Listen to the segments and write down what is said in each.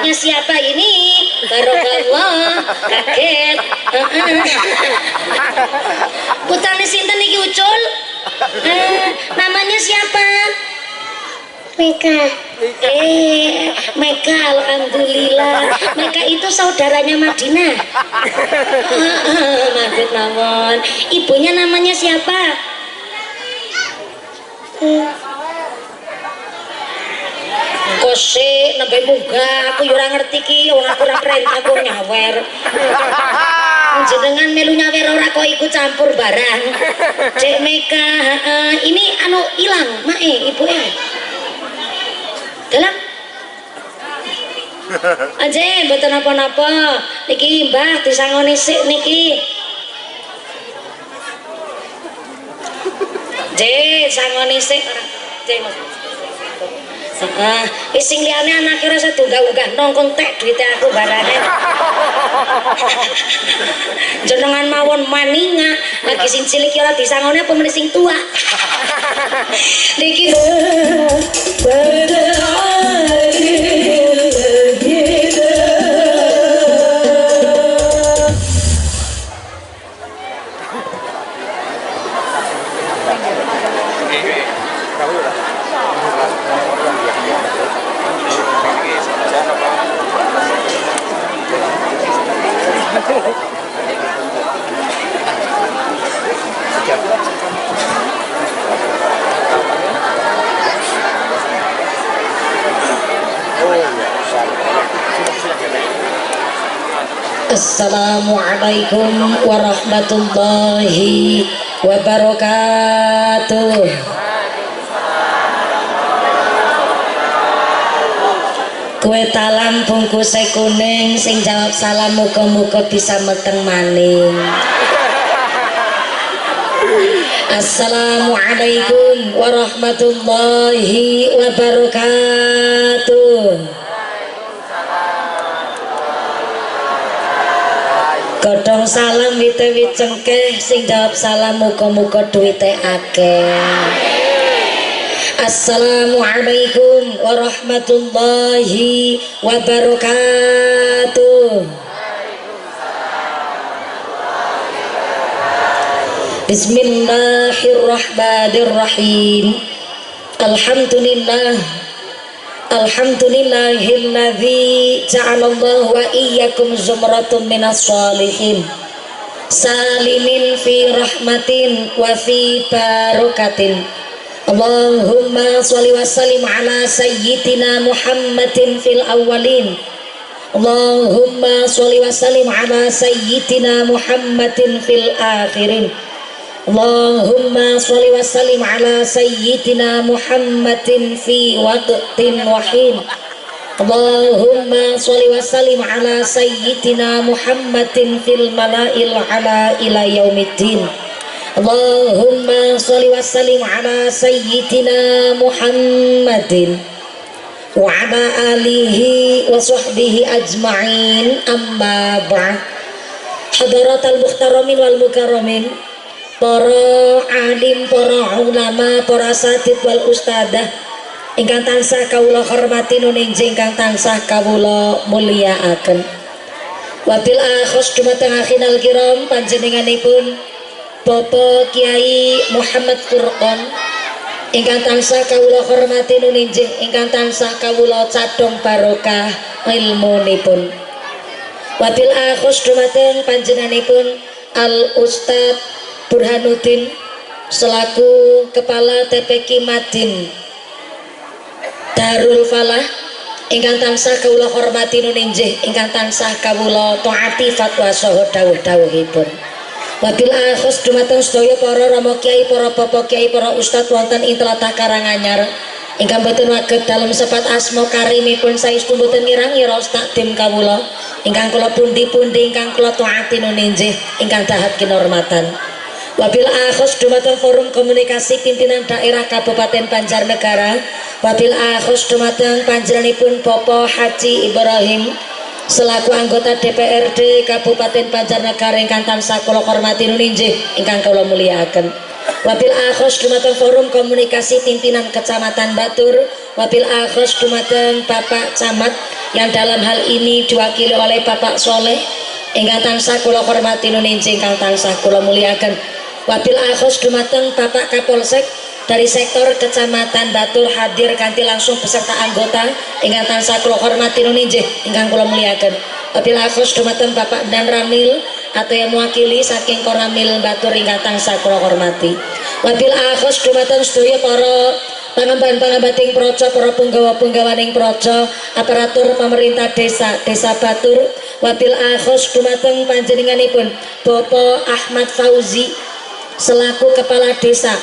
Anaknya siapa ini? Barokallah. Kaget. Putrane sinten iki Ucul? Namanya siapa? Meka. Meka, alhamdulillah. Meka itu saudaranya Madinah. Madut mawon. Ibunya namanya siapa? Kose nembe munggah aku yo ora ngerti ki, wong aku ora perintah kok nyawer. Jenengan melu nyawer ora kok ikut campur barang. Dek Meka, ini anu ilang, mae ibuke. Dalam aja mboten napa-napa. Niki Mbah disangoni sik niki. Sangoni sik ora. Wis sing liyane anake ora usah diunggah-unggah nongkon tek duwite aku barane. Jenengan mawon maninga lagi sing cilik ora disangone apa meneh sing tua. Niki Assalamualaikum warahmatullahi wabarakatuh. Kue talam bungkusnya kuning, sing jawab salam muga-muga bisa meteng maning. Assalamualaikum warahmatullahi wabarakatuh. Godhong salam wite-wit cengkeh, sing jawab salam muga-muga duwite akeh. Assalamualaikum warahmatullahi wabarakatuh. Bismillahirrahmanirrahim. Alhamdulillahilladzi ja'alallahu wa iyyakum zumratun minas sholihin salimin fi rahmatin wa fi barakatin. Allahumma sholli wa sallim ala sayyidina Muhammadin fil awwalin. Allahumma sholli wa sallim ala sayyidina Muhammadin fil akhirin. Allahumma sholli wa sallim ala sayyidina Muhammadin fi waqtin wahin. Allahumma sholli wa sallim ala sayyidina Muhammadin fil mala'il ala ila yaumiddin. Allahumma sholli wa sallim ala sayyidina Muhammadin wa ala alihi wa sahbihi ajma'in, amma ba'd. Hadaratal muhtaramin wal mukarramin, para alim, para ulama, para asatid wal ustadah ingkang tansah kawula hormati nuninjing ingkang tansah kawula mulyakaken. Wabil akhos dumateng akhinal kiram panjenenganipun Bapak Kiai Muhammad Furqon ingkang tansah kawula hormati nuninjing ingkang tansah kawula cadhong barokah ilmunipun. Wabil akhos dumateng panjenenganipun Al Ustad Burhanuddin selaku Kepala TPQ Madin Darul Falah ingkang tansah kawula hormati nuninjih ingkang tansah kawula taati fatwa saha dawuh-dawuhipun. Wabil akhos dumateng sedaya para rama kiai, para bapak kiai, para ustad wonten ing tlatah Karanganyar ingkang boten waget dalem sepat asma karimipun saestu boten ngira-ngira takdim kawula ingkang kula pundi-pundi ingkang kula taati nuninjih ingkang dahat kinurmatan. Wabil akhos dumateng forum komunikasi pimpinan daerah Kabupaten Banjarnegara. Wabil akhos dumateng panjenenganipun Bapak Haji Ibrahim selaku anggota DPRD Kabupaten Banjarnegara ingkang tansah kula hormati nuninjih ingkang kula mulyakaken. Wabil akhos dumateng forum komunikasi pimpinan Kecamatan Batur. Wabil akhos dumateng Bapak Camat yang dalam hal ini diwakili oleh Bapak Soleh ingkang tansah kula hormati nuninjing ingkang tansah kula muliaken. Wabil akhos dumateng Bapak Kapolsek dari sektor Kecamatan Batur hadir kanthi langsung beserta anggota ingkang tansah kula hormati nuninjing ingkang kula muliaken. Wabil akhos dumateng Bapak Dan Ramil atau yang mewakili saking Koramil Batur ingkang tansah kula hormati. Wabil akhos dumateng sedaya para pangemban-pangembating projo, para punggawa-punggawaning projo, aparatur pemerintah desa Batur. Wabil akhos dumateng panjenenganipun Bapak Ahmad Fauzi selaku kepala desa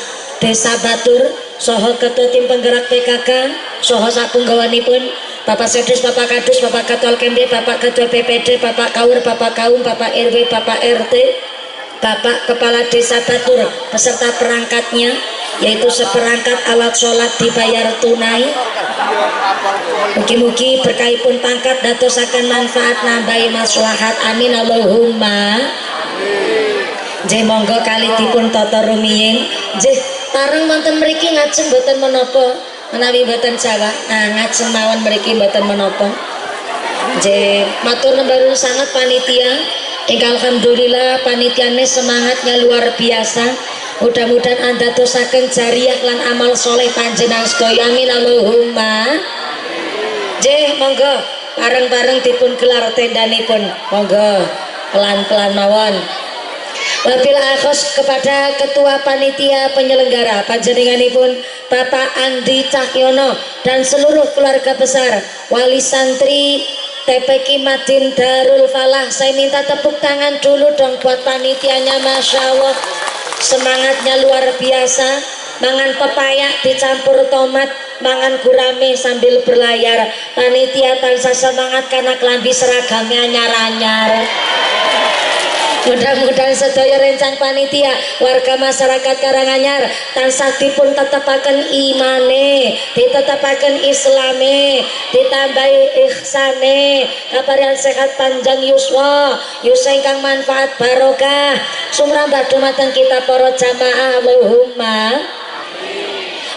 Batur, saha ketua tim penggerak PKK, saha sapunggawanipun Bapak Sedis, Bapak Kadus, Bapak Ketua Kemde, Bapak Ketua PPD, Bapak Kaur, Bapak Kaum, Bapak RW, Bapak RT, Bapak Kepala Desa Batur beserta perangkatnya, yaitu seperangkat alat sholat dibayar tunai. Mugi-mugi berkahipun pangkat dadosaken manfaat nambahi maslahat, amin Allahumma. Nggih monggo kali dipun tata rumiyin. Nggih pareng wonten mriki ngajeng boten menapa menawi boten Jawa. Nah ngajeng mawon mriki boten menapa. Nggih matur nuwun sanget panitia. Alhamdulillah panitiane semangatnya luar biasa. Mudah-mudahan anda dosaken jariah lan amal soleh panjenengan sedaya, amin Allahumma. Nggih monggo bareng-bareng dipun gelar tendanipun, monggo pelan-pelan mawon. Wabil akhos kepada ketua panitia penyelenggara panjenenganipun Bapak Andi Cahyono dan seluruh keluarga besar wali santri TPQ Madin Darul Falah. Saya minta tepuk tangan dulu dong buat panitianya, Masya Allah, semangatnya luar biasa. Mangan pepaya dicampur tomat, mangan gurame sambil berlayar. Panitia tansah semangat karena kelambi seragamnya anyar-anyar. Mudah-mudahan sedaya rencang panitia warga masyarakat Karanganyar tansah dipun tetepaken imane, ditetepaken islame, ditambahi ihsane, kabarian sehat panjang yuswa, yuswa ingkang manfaat barokah sumrambah dumateng kita para jamaah, Allahumma.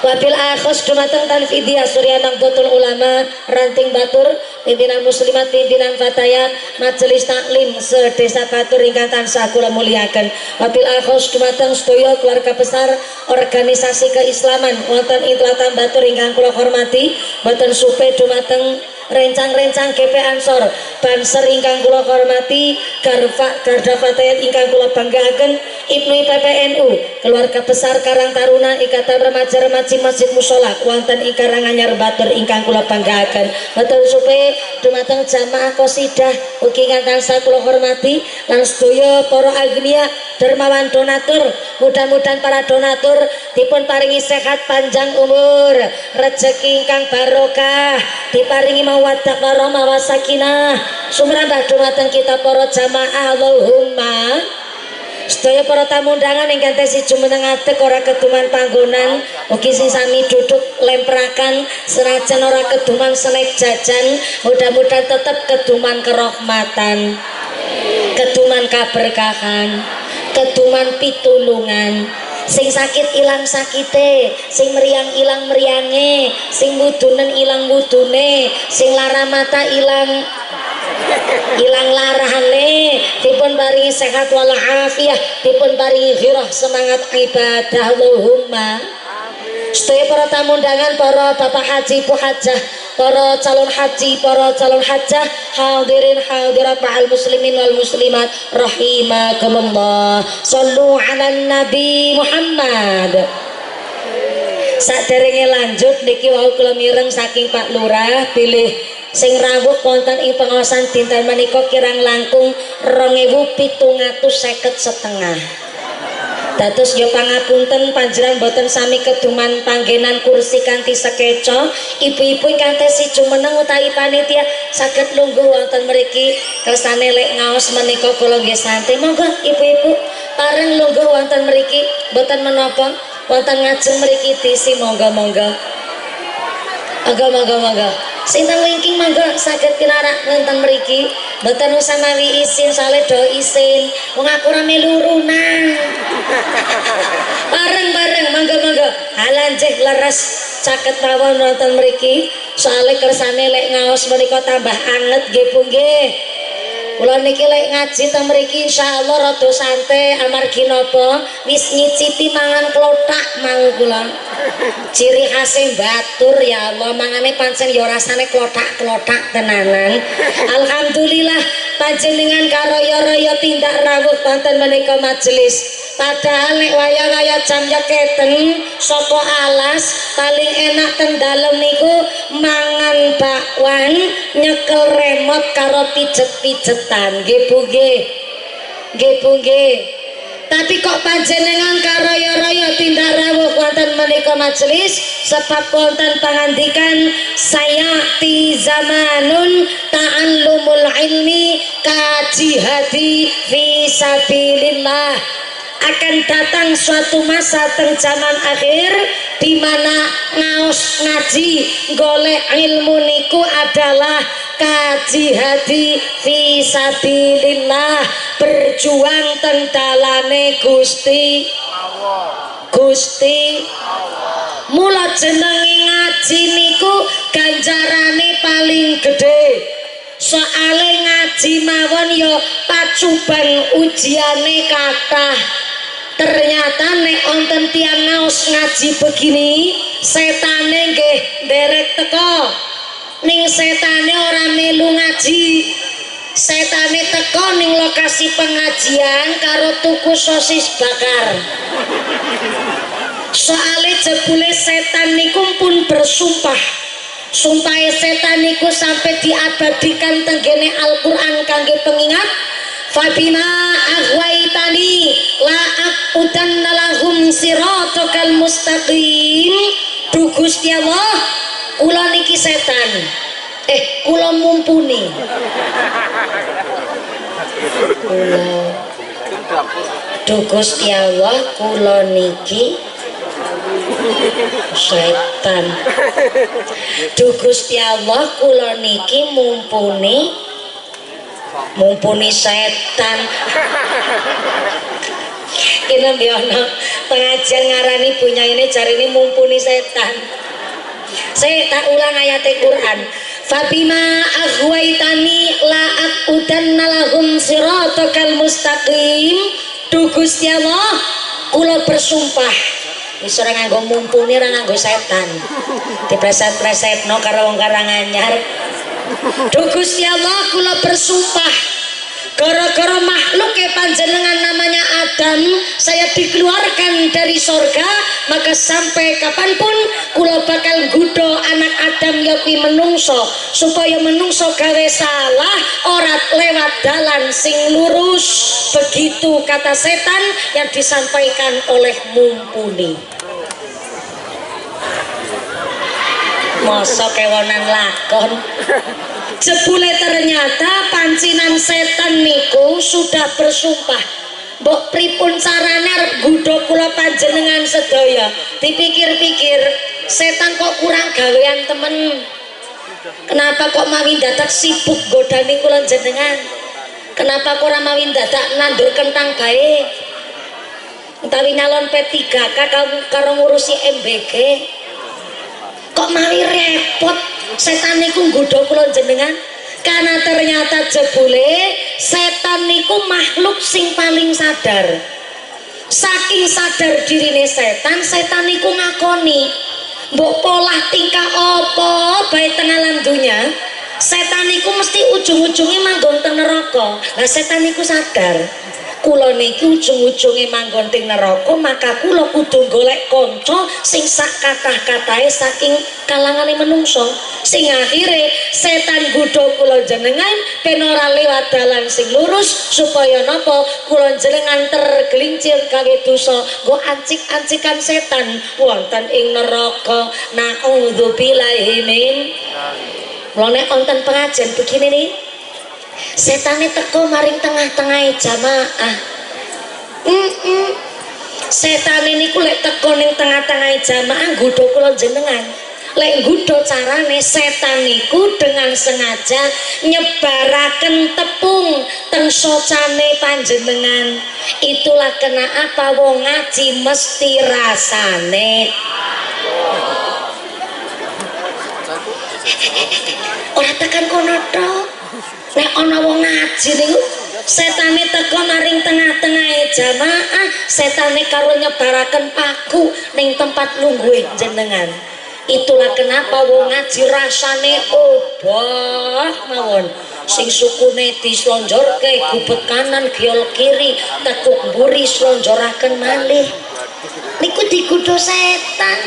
Wabil akhos dumateng Tanfidiyah Surya Nahdlatul Ulama Ranting Batur, pimpinan muslimat, pimpinan fatayat, majelis taklim sedesa Batur ingkang tansah kula muliaken. Wabil akhos dumateng sedaya keluarga besar organisasi keislaman wonten ing Tlatah Batur ingkang kula hormati, boten supe dumateng rencang-rencang GP Ansor Banser ingkang kula hormati, Garda Fatayat ingkang kula banggaken, Ibnu PPNU, keluarga besar Karang Taruna, Ikatan Remaja-Remaji Masjid Mushola wonten ing Karanganyar Batur ingkang kula banggaken. Boten supe dumateng jamaah qasidah ugi ingkang tansah kula hormati lan sedaya para agniya dermawan donatur. Mudah-mudahan para donatur dipun paringi sehat panjang umur, rezeki ingkang barokah, diparingi mawaddah warahmah wasakinah sumrambah dumateng kita para jamaah, Allahumma. Sedaya para tamu undangan ingkang tesi jumeneng adeg ora keduman panggonan, ugi sing sami duduk lemprakan senajan ora keduman selek jajan, mudah-mudahan tetap keduman kerahmatan, keduman kaberkahan, keduman pitulungan. Sing sakit ilang sakite, sing meriang ilang meriange, sing wudunen ilang wudune, sing lara mata ilang larahane, dipun paringi sehat walafiah, dipun paringi ghirah semangat ibadah, Allahumma. Sedaya para tamu undangan, para bapak haji, bu hajah, para calon haji, para calon hajah, hadirin hadirat ma'al muslimin wal muslimat rahimakumullah. Shallu ala Nabi Muhammad. Saderenge lanjut niki wau kula mireng saking Pak Lurah pilih sing rawuh wonten ing pengawasan dinten menika kirang langkung 2.750 dados ya pangapunten panjenengan boten sami keduman panggenan kursi kanthi sekeca. Ibu-ibu ingkang tesi jumeneng utawi panitia saged lungguh wonten mriki kersane lek ngaos menika kula nggih santai, monggo ibu-ibu pareng lungguh wonten mriki boten menapa wonten ngajeng mriki disi, monggo-monggo. Monggo sintang wingking monggo saged pinarak wonten mriki mboten usah mawi isin sale do isin wong aku ora melu urunang bareng-bareng monggo halanjeh leres caket mawon nonton mriki soalnya kersane lek ngaos menika tambah anget nggih Bu nggih. Kula niki lek ngaji teng mriki insyaallah rada santai amargi napa wis nyicipi mangan klothak mau kula. Ciri khase batur ya Allah mangane pancen ya rasane klothak-klothak tenanan. Alhamdulillah panjenengan karaya-raya tindak rawuh wonten menika majelis. Padahal nek waya-waya jam nyeketen saka alas paling enak teng dalem niku mangan bakwan nyekel remote karo pijet-pijetan nggih Bu nggih. Nggih Bu nggih. Tapi kok panjenengan karaya-raya tindak rawuh wonten menika majelis sebab wonten pangandikan sayati zamanun ta'allumul ilmi kajihadi fi sabilillah. Akan datang suatu masa teng zaman akhir di mana ngaos ngaji golek ilmu niku adalah kajihadi fi sabilillah, berjuang teng dalane Gusti mula jenenge ngaji niku ganjarane paling gede. Soale ngaji mawon yo pacuban ujiane kathah. Ternyata nek onten tiang ngaos ngaji begini setane nggih derek teko ning setane ora melu ngaji, setane teko ning lokasi pengajian karo tuku sosis bakar. Soale jebule setan niku pun bersumpah, sumpahe setan niku sampai diabadikan tenggene Al-Qur'an kangge pengingat. Fabima aghwaitani la aqudanna lahum siratal mustaqim. Du Gusti Allah, kula niki setan. Kula mumpuni. Kula. Du Gusti Allah, kula niki setan. Du Gusti Allah, kula niki mumpuni setan. Kita biono pengajian ngarani punya ini cari ini mumpuni setan. Saya tak ulang ayat Quran. Fabima aghwaitani la aqudanna lahum siratal mustaqim. Du Gusti Allah, kula bersumpah wis ora nganggo mumpuni, ora nganggo setan. Dipreset-presetno karo wong Karanganyar. Du Gusti Allah, kula bersumpah gara-gara makhluk panjenengan namanya Adam saya dikeluarkan dari sorga, maka sampai kapanpun kula bakal nggodha anak Adam yakuwi menungso supaya menungso gawe salah ora lewat dalan sing lurus. Begitu kata setan yang disampaikan oleh mumpuni. Masa kewonan lakon. Jebule ternyata pancinan setan niku sudah bersumpah. Mbok pripun carane arep nggodha kula panjenengan sedaya. Dipikir-pikir, setan kok kurang gawean temen. Kenapa kok mawi dadak sibuk godani kula jenengan? Kenapa kok ora mawi dadak nandur kentang bae? Utawi nyalon P3K karo ngurusi MBG. Kok mawi repot setan niku nggodha kula jenengan? Karena ternyata jebule setan niku makhluk sing paling sadar. Saking sadar dirine setan niku ngakoni mbok polah tingkah apa bae teng alam dunya, setan niku mesti ujung-ujunge manggon teng neraka. Lah setan niku sadar kula niki ujung-ujunge manggon teng neraka, maka kula kudu golek kanca sing sak kathah-katahe saking kalangane menungso, sing akhire setan nggodha kula jenengan ben ora liwat dalan sing lurus supaya napa kula jenengan tergelincir gawe dosa nggo ancik-ancikan setan wonten ing neraka. Naudzubillahi min. Lha nek wonten pengajian begini nih, setane teko maring tengah-tengah jamaah. Setane niku lek teko ning tengah-tengah jamaah nggodha kula jenengan. lek nggodha carane setan niku dengan sengaja nyebaraken tepung teng socane panjenengan. Itulah kenapa wong ngaji mesti rasane ora tekan kono tok. Nek ana wong ngaji niku setane teko maring tengah-tengahe jamaah, setane karo nyebaraken paku ning tempat lungguhe jenengan. Itulah kenapa wong ngaji rasane obah mawon. Sing sukune dislonjorke gubet kanan giol kiri, tekuk mburi slonjoraken malih. Niku digodha setan.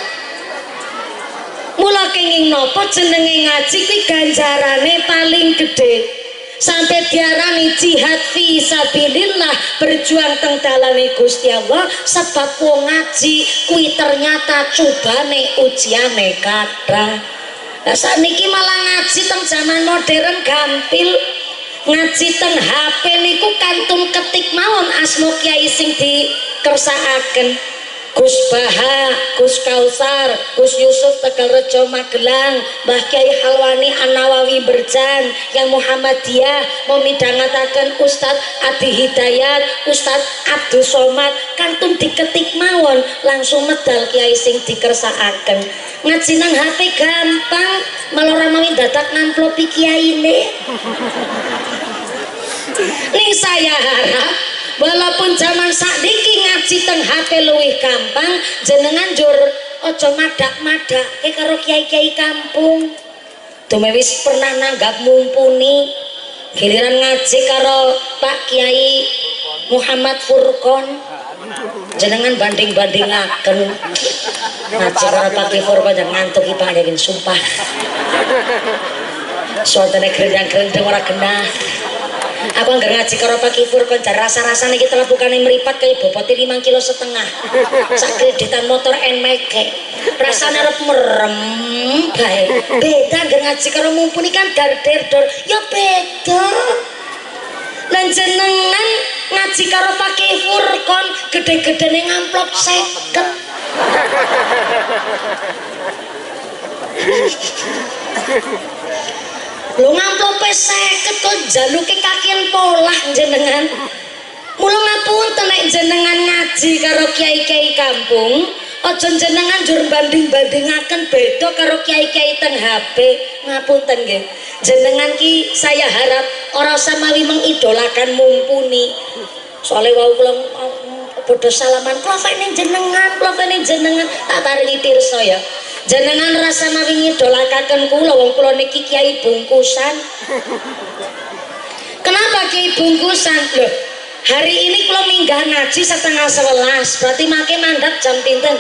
Mula kenging napa jenenge ngaji kuwi ganjarane paling gedhe. Sampai diarani jihad fi sabilillah, berjuang teng dalane Gusti Allah, sebab wong ngaji kuwi ternyata cobane ujiane kathah. Lah sakniki malah ngaji teng zaman modern gampil. Ngaji teng HP niku kantun ketik mawon asma kiai sing dikersakaken. Gus Baha, Gus Kausar, Gus Yusuf Tegalrejo Magelang, Mbah Kiai Halwani An-Nawawi Berjan, yang Muhammadiyah mau midhangetaken Ustadz Adi Hidayat, Ustadz Abdul Somad, kantun diketik mawon langsung medal kiai sing dikersakaken. Ngaji nang HP gampang, malah ora mawi dadak ngamplopi kiyaine. Ning saya harap walaupun zaman sakniki ngaji teng HP luwih gampang, jenengan jur aja madak-madake karo kiai-kiai kampung. Dume wis pernah nanggap mumpuni, giliran ngaji karo Pak Kiai Muhammad Furqon, jenengan banding-bandingaken. Ngaji karo Pak Kiai Furqon jangan ngantuk iki Pak yakin sumpah. Suatane gerendang-gerendang ora genah. Aku anggar ngaji karo Pak Kifur kon jar rasa-rasane iki telebukane mripat kaya bobote 5,5 kilo. Sak kreditan motor NMAX. Rasane arep merem bae. Beda anggar ngaji karo mumpuni kan dar-der-dor. Ya beda. Lan jenengan ngaji karo Pak Kifur kon gede-gedene ngamplop 50. Lu ngamplope 50 kok jaluke kakian polah jenengan. Mula ngapunten nek jenengan ngaji karo kiai-kiai kampung, aja jenengan jur banding-bandingaken beda karo kiai-kiai teng HP. Ngapunten nggih. Jenengan ki saya harap ora usah mawi mengidolakan mumpuni. Soale wau kula padha salaman, klofene jenengan tak paringi pirsa ya. Jenengan rasa mawi ngidolakaken kula wong kula niki kiai bungkusan. Kenapa kiai bungkusan? Loh, hari ini kula minggah ngaji 10:30, berarti make mandap jam pinten?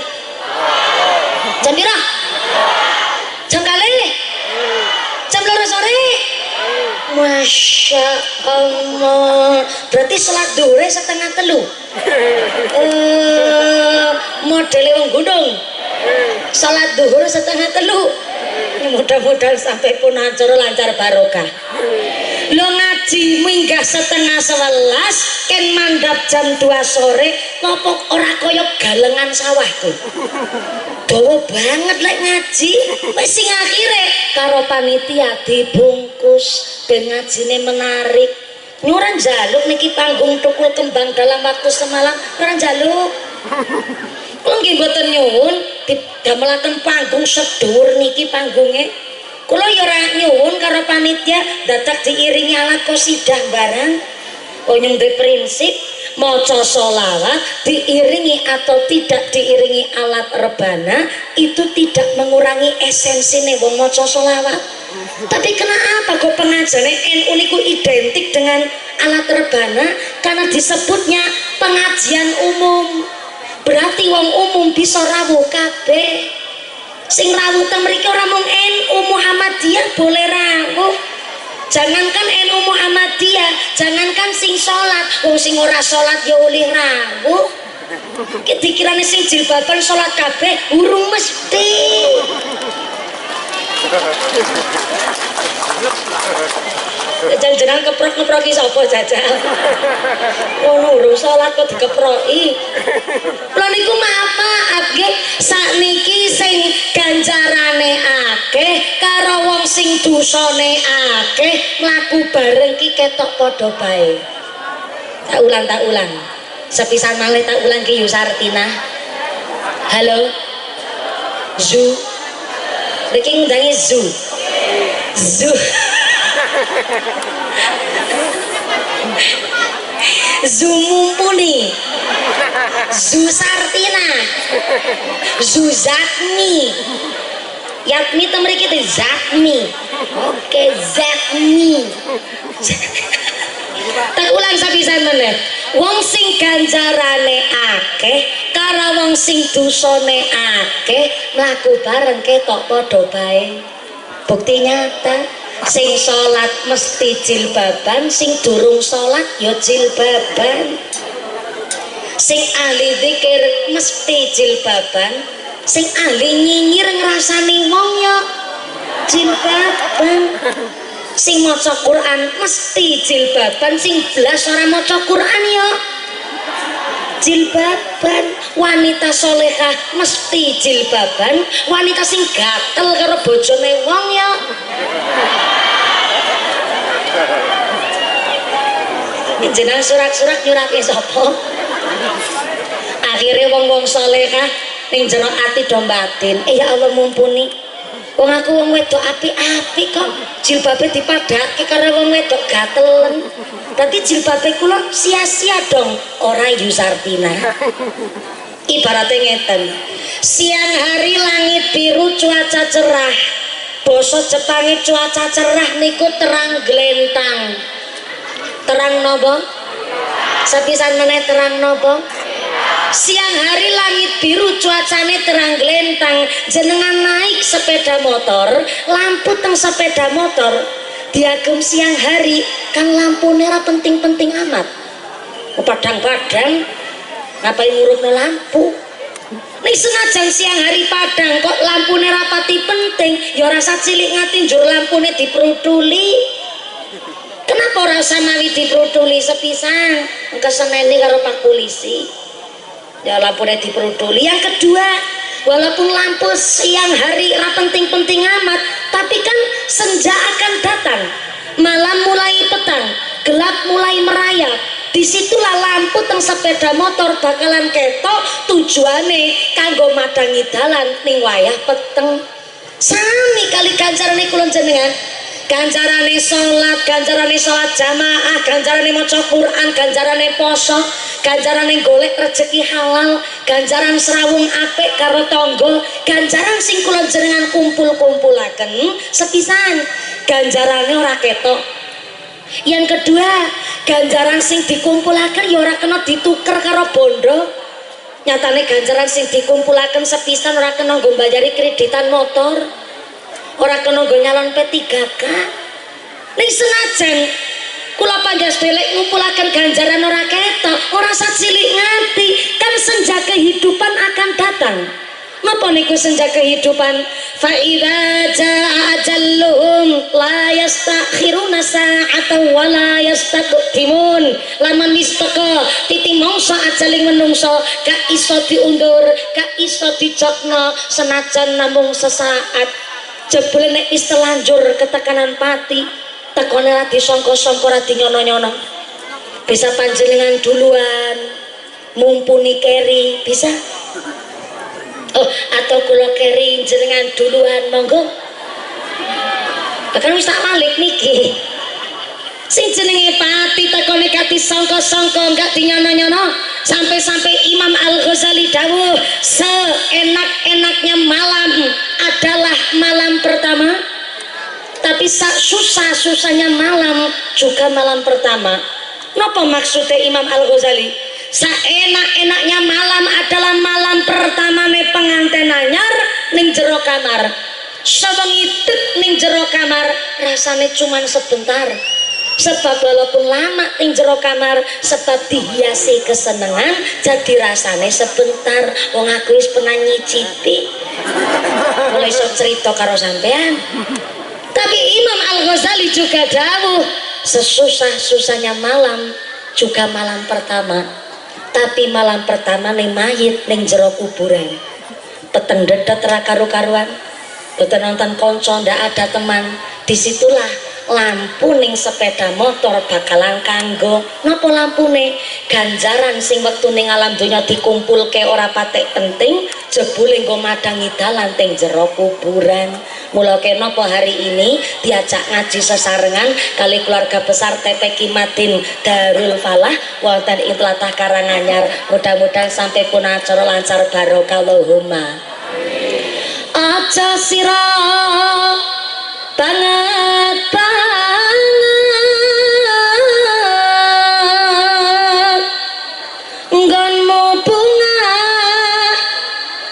Jam pira? Jam kalih? Jam 2 sore? Masya Allah, berarti sholat duhur 2:30. Modele wong gunung. Salat duhur 2:30. Mudah-mudahan sampai pun acara lancar barokah. Lo ngaji minggah 10:30 ken mandap jam 2 sore popok ora kaya galengan sawah tuh. Dawa banget lek ngaji. Wis sing akhire karo panitia dibungkus ben ngajine menarik. Nyuran jaluk niki panggung tukul kembang dalam waktu semalam, nyuran jaluk. Kula nggih mboten nyuwun didamelaken panggung sedhuwur niki panggunge. Kula ya ora nyuwun karo panitia dadak diiringi alat qasidah barang. Konyong duwe prinsip maca sholawat diiringi atau tidak diiringi alat rebana itu tidak mengurangi esensine wong maca sholawat. Tapi kenapa kok pengajian NU niku identik dengan alat rebana? Karena disebutnya pengajian umum. Berarti wong umum bisa rawuh kabeh. Sing rawuh ta mriki ora mung NU Muhammadiyah boleh rawuh. Jangankan NU Muhammadiyah, jangankan sing salat, wong sing ora salat ya oleh rawuh. Ki dikirane sing jilbaban salat kabeh urung mesti. Jangan keprok-keproki sapa jajal. Ngono urung salat kok dikeproki. Lha niku maaf nggih, sakniki sing ganjarane akeh karo wong sing dosane akeh mlaku bareng ki ketok padha bae. Tak ulang. Sepisan malih tak ulang ki Yusartina. Halo. Zu. Iki ngundangi Zu. Zu mumpuni. Zu Sartina. Zu Zakmi. Yakmi itu mereka itu Zakmi. Oke, Zakmi. Tak ulang sapisan meneh. Wong sing ganjarane akeh karo wong sing dosane akeh mlaku bareng ketok padha bae. Bukti nyata, sing salat mesti jilbaban, sing durung salat ya jilbaban. Sing ahli zikir mesti jilbaban, sing ahli nyinyir ngrasani wong ya jilbaban. Sing maca Quran mesti jilbaban, sing blas ora maca Quran ya jilbaban. Wanita solehah mesti jilbaban, wanita sing gatel karo bojone wong ya jenengan surat-surat nyurake sapa? Akhirnya wong-wong solehah ning jero ati do batin. Ya Allah mumpuni. Wong aku wong wedok apik-apik kok jilbabe dipadhake karo wong wedok gatelen. Dadi jilbabe kula sia-sia dong ora Yusartina. Ibaratnya ngeten. Siang hari langit biru cuaca cerah. Basa Jepange cuaca cerah niku terang glentang. Terang napa? Sepisan meneh terang napa? Siang hari langit biru cuacane terang glentang, jenengan naik sepeda motor, lampu teng sepeda motor diagem siang hari kan lampu ora penting-penting amat. Padang-padang ngapain ngurupno lampu? Nek senajan siang hari padang kok lampune rapati penting, ya rasa cilik ngati njur lampune diprutuli. Kenapa ora usah mawi diprutuli sepisan? Keseneni karo Pak Polisi. Ya lampunya diperuduli. Yang kedua, walaupun lampu siang hari ra penting-penting amat, tapi kan senja akan datang, malam mulai petang, gelap mulai merayap. Disitulah lampu teng sepeda motor bakalan ketok tujuane kanggo madangi dalan ning wayah peteng. Sami kali ganjarane kula jenengan. Ganjarane salat jamaah, ganjarane maca Quran, ganjarane poso, ganjarane golek rezeki halal, ganjaran serawung apik karo tangga, ganjaran sing kula jenengan kumpul-kumpulaken sepisan, ganjarane ora ketok. Yang kedua, ganjaran sing dikumpulaken ya ora kena dituker karo bondo. Nyatane ganjaran sing dikumpulaken sepisan ora kena nggo mbayari kreditan motor. Ora kena nggo nyalon P3K. Ning senajan kula panjang delek ngumpulaken ganjaran ora ketok, ora sacilik ngati, kan senja kehidupan akan datang. Napa niku senja kehidupan? Fa idza jaa ajalluhum la yastakhiruna sa'atan wa la yastaqdimun. Lamun wis teka titi mangsa ajaling menungso gak iso diundur, gak iso dicokno senajan namung sesaat. Jebule nek wis telanjur ketekanan pati, tekone ra disangka-sangka ra dinyono-nyono. Bisa panjenengan duluan mumpuni keri, bisa? Oh, atau kula keri jenengan duluan monggo. Kan wis tak balik niki. Sing jenenge pati tekone gak disangka-sangka, gak dinyono-nyono. Sampai-sampai Imam Al-Ghazali dawuh, seenak-enaknya malam adalah malam pertama, tapi susah-susahnya malam juga malam pertama. Napa maksudnya Imam Al-Ghazali? Seenak-enaknya malam adalah malam pertamane pengantin anyar ning jero kamar. Sawengi tek ning jero kamar rasane cuman sebentar. Sebab walaupun lama ning jero kamar sebab dihiasi kesenangan jadi rasane sebentar. Wong aku wis pernah nyicipi. Mulai iso cerita karo sampean. Tapi Imam Al-Ghazali juga dawuh, sesusah-susahnya malam juga malam pertama, tapi malam pertama ning mayit ning jero kuburan peteng dedet ra karu-karuan, boten nonton konco, ndak ada teman. Disitulah lampu ning sepeda motor bakalan kanggo napa lampune ganjaran sing wektu ning alam donya dikumpulke ora patek penting jebule nggo madangi dalan teng jero kuburan. Mula kenapa hari ini diajak ngaji sesarengan kali keluarga besar TPQ Madin Darul Falah wonten ing tlatah Karanganyar. Mudah-mudahan sampai pun acara lancar barokah Allahumma. Aja sira banget nggonmu bunga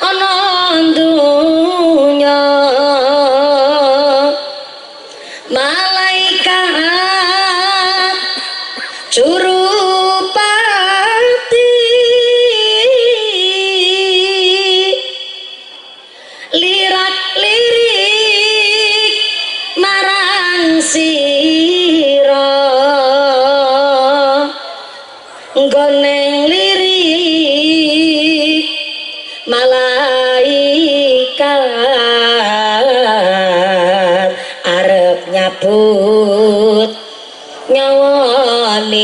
ana dunya malaikat Jurupati lirak-lirik marang sira nggoneng lirik malaikat arep nyabut nyawanira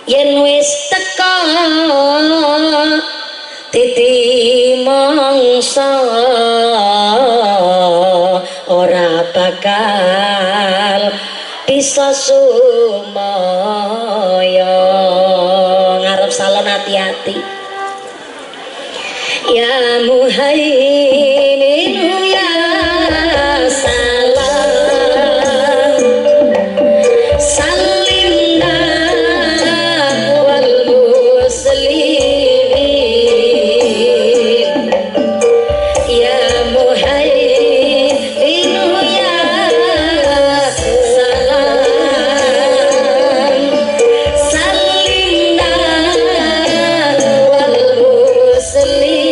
yen wis teka titi mangsa ora bakal bisa sumaya. Ngarep salon hati-hati ya muhaiminu ya salam salimna wal muslimin ya muhaiminu ya salam salimna wal muslimin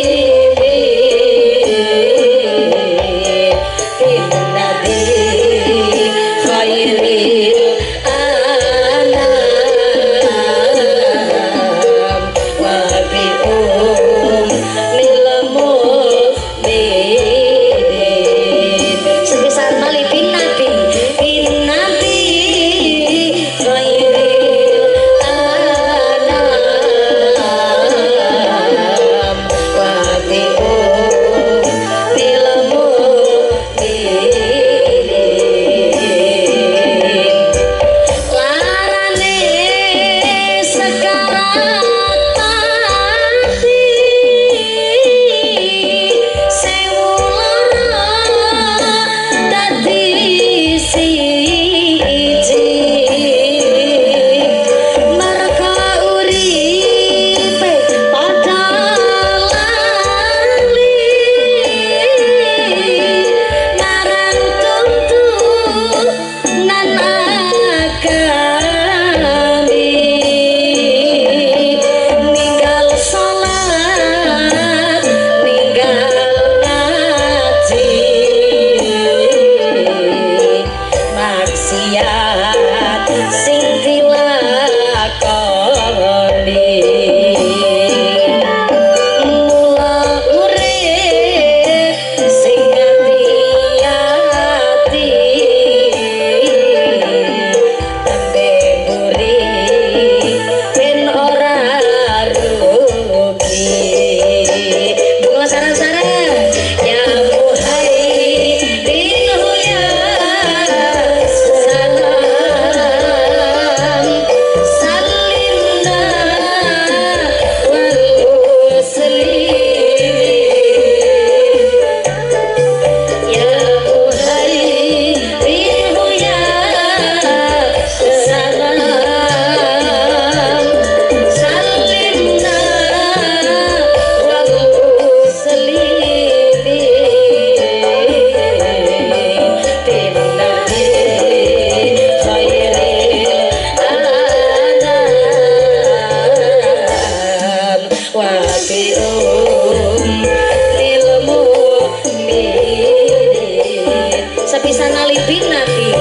bin nabi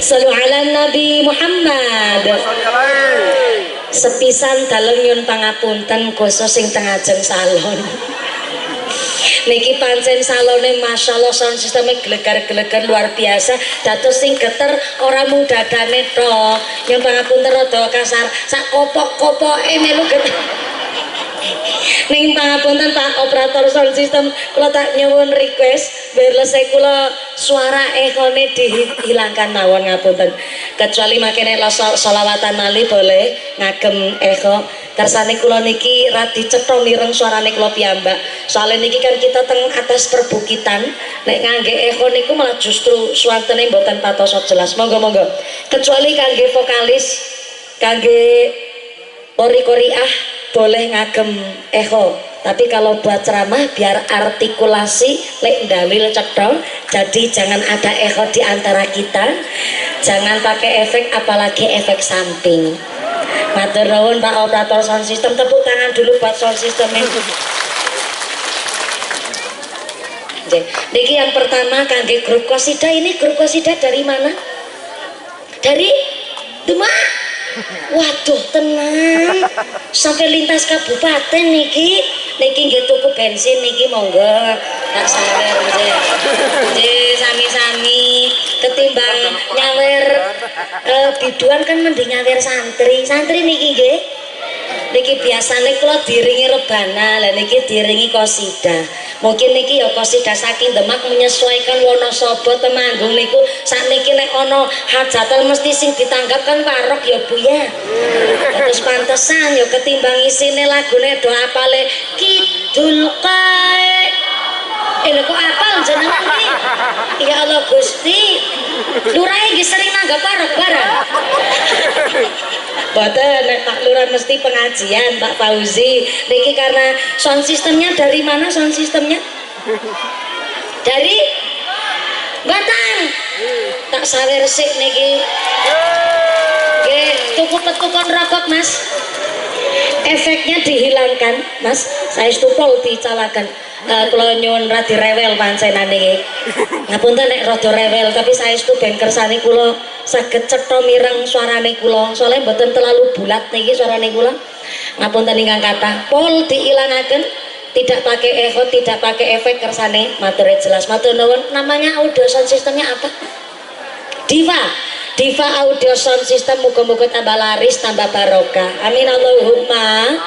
Sallu ala Nabi Muhammad. Sepisan dalem nyun pangapunten khusus sing teng ajeng salon. Niki pancen salone masyaallah sound sistemnya gelegar-gelegar luar biasa. Dados sing geter ora mung dadane tok. Nyun pangapunten rada kasar, sak kopok-kopoke melu geter. Ning pangapunten Pak operator sound system, kula tak nyuwun request berlesai kula suara ekone dihilangkan mawon ngapunten. Kecuali makene sholawatan mali boleh ngagem eko. Kersane kula niki radi cetha mireng suarane kula piyambak. Soale niki kan kita teng atas perbukitan, nek ngangge eko niku malah justru suantene mboten patoso jelas. Monggo-monggo. Kecuali kangge vokalis, kangge kori-koriah boleh ngagem echo, tapi kalau buat ceramah biar artikulasi lek dalil cetha, jadi jangan ada echo di antara kita, jangan pakai efek apalagi efek samping. Matur nuwun Pak operator sound system, tepuk tangan dulu buat sound systemnya. Niki yang pertama kangge grup qasidah. Ini grup qasidah dari mana? Dari Demak. Waduh tenang, sampai lintas kabupaten niki nggih tuku bensin niki monggo tak sawer nggih sami-sami ketimbang nyawer biduan kan mending nyawer santri niki nggih. Niki biasanya kalau diringi rebana, lah niki diringi qasidah. Mungkin niki ya qasidah saking Demak menyesuaikan Wonosobo Temanggung niku. Sakniki nek ana hajatan mesti sing ditanggap kan parok ya Bu ya. Terus pantesan ya ketimbang isine lagune do apale Kidul Kae. Kok apal jenengan iki? Ya Allah Gusti. Lurahe nggih sering nanggap parok barang. Boten nek Pak Lurah mesti pengajian Pak Fauzi. Niki karena sound sistemnya dari mana sound sistemnya? Dari Batang. Tak sawer sik niki. Nggih, tuku petukon rokok Mas. Efeknya dihilangkan Mas. Saya stupol dicalakan. Kula nyuwun radi rewel pancenan niki. Ngapunten nek rada rewel, tapi saestu ben kersane kula saged cetha mireng suarane kula. Soale mboten terlalu bulat niki suarane kula. Ngapunten ingkang kathah. Pol diilangaken, tidak pakai echo, tidak pakai efek kersane matur jelas. Matur nuwun. Namanya audio sound systemnya apa? Diva audio sound system, muga-muga tambah laris, tambah barokah. Amin Allahumma.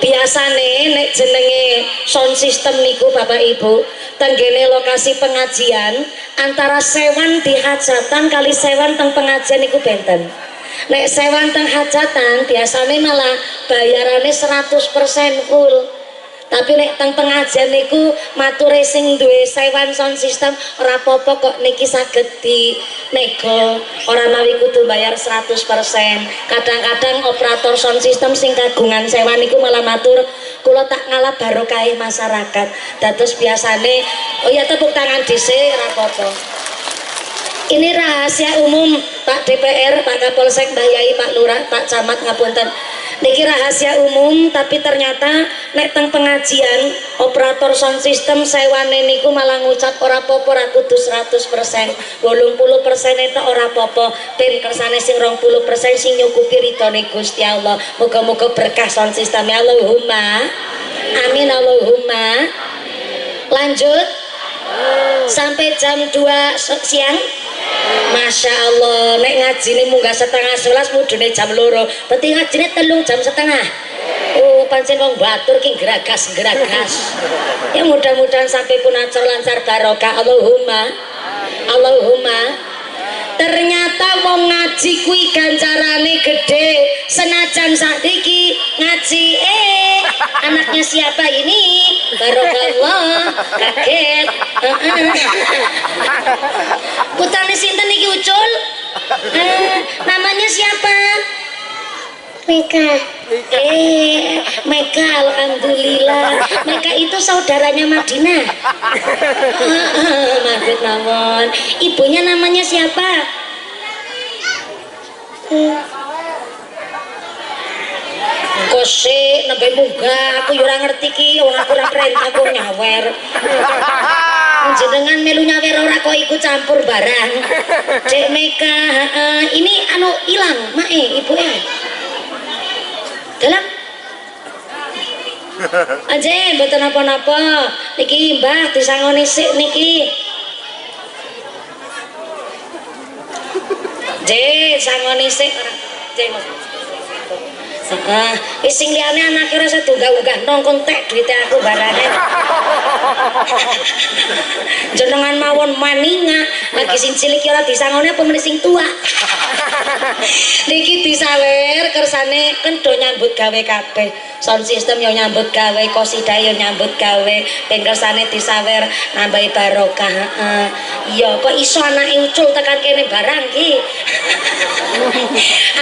Biasane nek jenenge sound system niku Bapak Ibu, tenggene lokasi pengajian antara sewan di hajatan kali sewan teng pengajian niku benten. Nek sewan teng hajatan biasane malah bayarane 100% full. Tapi nek teng pengajian niku mature sing duwe sewan sound system ora apa-apa kok niki saged di nego, ora mawi kudu bayar 100%. Kadang-kadang operator sound system sing kagungan sewan niku malah matur kula tak ngalah barokah masyarakat. Dados biasane oh ya tepuk tangan dhisik ora apa-apa. Ini rahasia umum Pak DPR, Pak Kapolsek, Mbah Yai, Pak Lurah, Pak Camat ngapunten. Niki rahasia umum, tapi ternyata nek teng pengajian operator sound system sewane niku malah ngucap ora apa-apa ora kudu 100%, 80% itu ora apa-apa, ben kersane sing 20% sing nyukupi ridhone Gusti Allah. Muga-muga berkah sound system. Allahumma amin Allahumma. Lanjut sampai jam 2 siang. Masya Allah, nek ngajine munggah 10:30 mudune jam 2, berarti ngajine 3 jam setengah. Oh, pancen wong batur ki geragas. Ya mudah-mudahan sampai pun acar lancar barokah. Allahumma. Ternyata wong ngaji kuwi ganjarane gede. Senajan sakniki ngaji anaknya siapa ini? Barokallah. Kaget. Putrane sinten iki Ucul? Namanya siapa? Mega. Meka alhamdulillah. Meka itu saudaranya Madinah. Maksud mawon. Ibunya namanya siapa? Kose nembe munggah aku yo ora ngerti ki, wong aku ora perintah kok nyawer. Jenengan melu nyawer ora kok ikut campur barang. Dek Meka, ini anu ilang, mae ibuke. Dalam aja mboten napa-napa. Niki Mbah disangoni sik niki. Sangoni sik ora. Wis sing liyane anake ora usah unggah-unggah nongkon tek duwite aku barane. Jenengan mawon maninga, lagi sing cilik ora disangone apa meneh sing tua. Niki disawer kersane kan do nyambut gawe kabeh. Sound system yo nyambut gawe, kosida yo nyambut gawe, ben kersane disawer nambahi barokah. Iya, kok iso anake ucul tekan kene barang ki.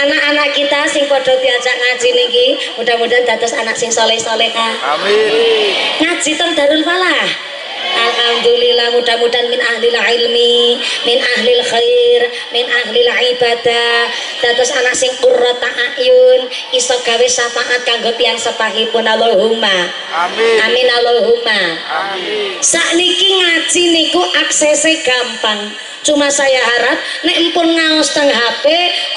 Anak-anak kita sing padha diajak ngaji niki, mudah-mudahan dados anak sing saleh-salehah. Amin. Ngaji teng Darul Falah. Alhamdulillah, mudah-mudahan min ahlil ilmi, min ahlil khair, min ahlil ibadah, dados anak sing qurrata ayun, iso gawe syafaat kanggo tiyang sepahipun. Allahumma Amin. amin Allahumma Amin. sakniki ngaji niku aksesnya gampang. Cuma saya harap nek empun ngaos teng HP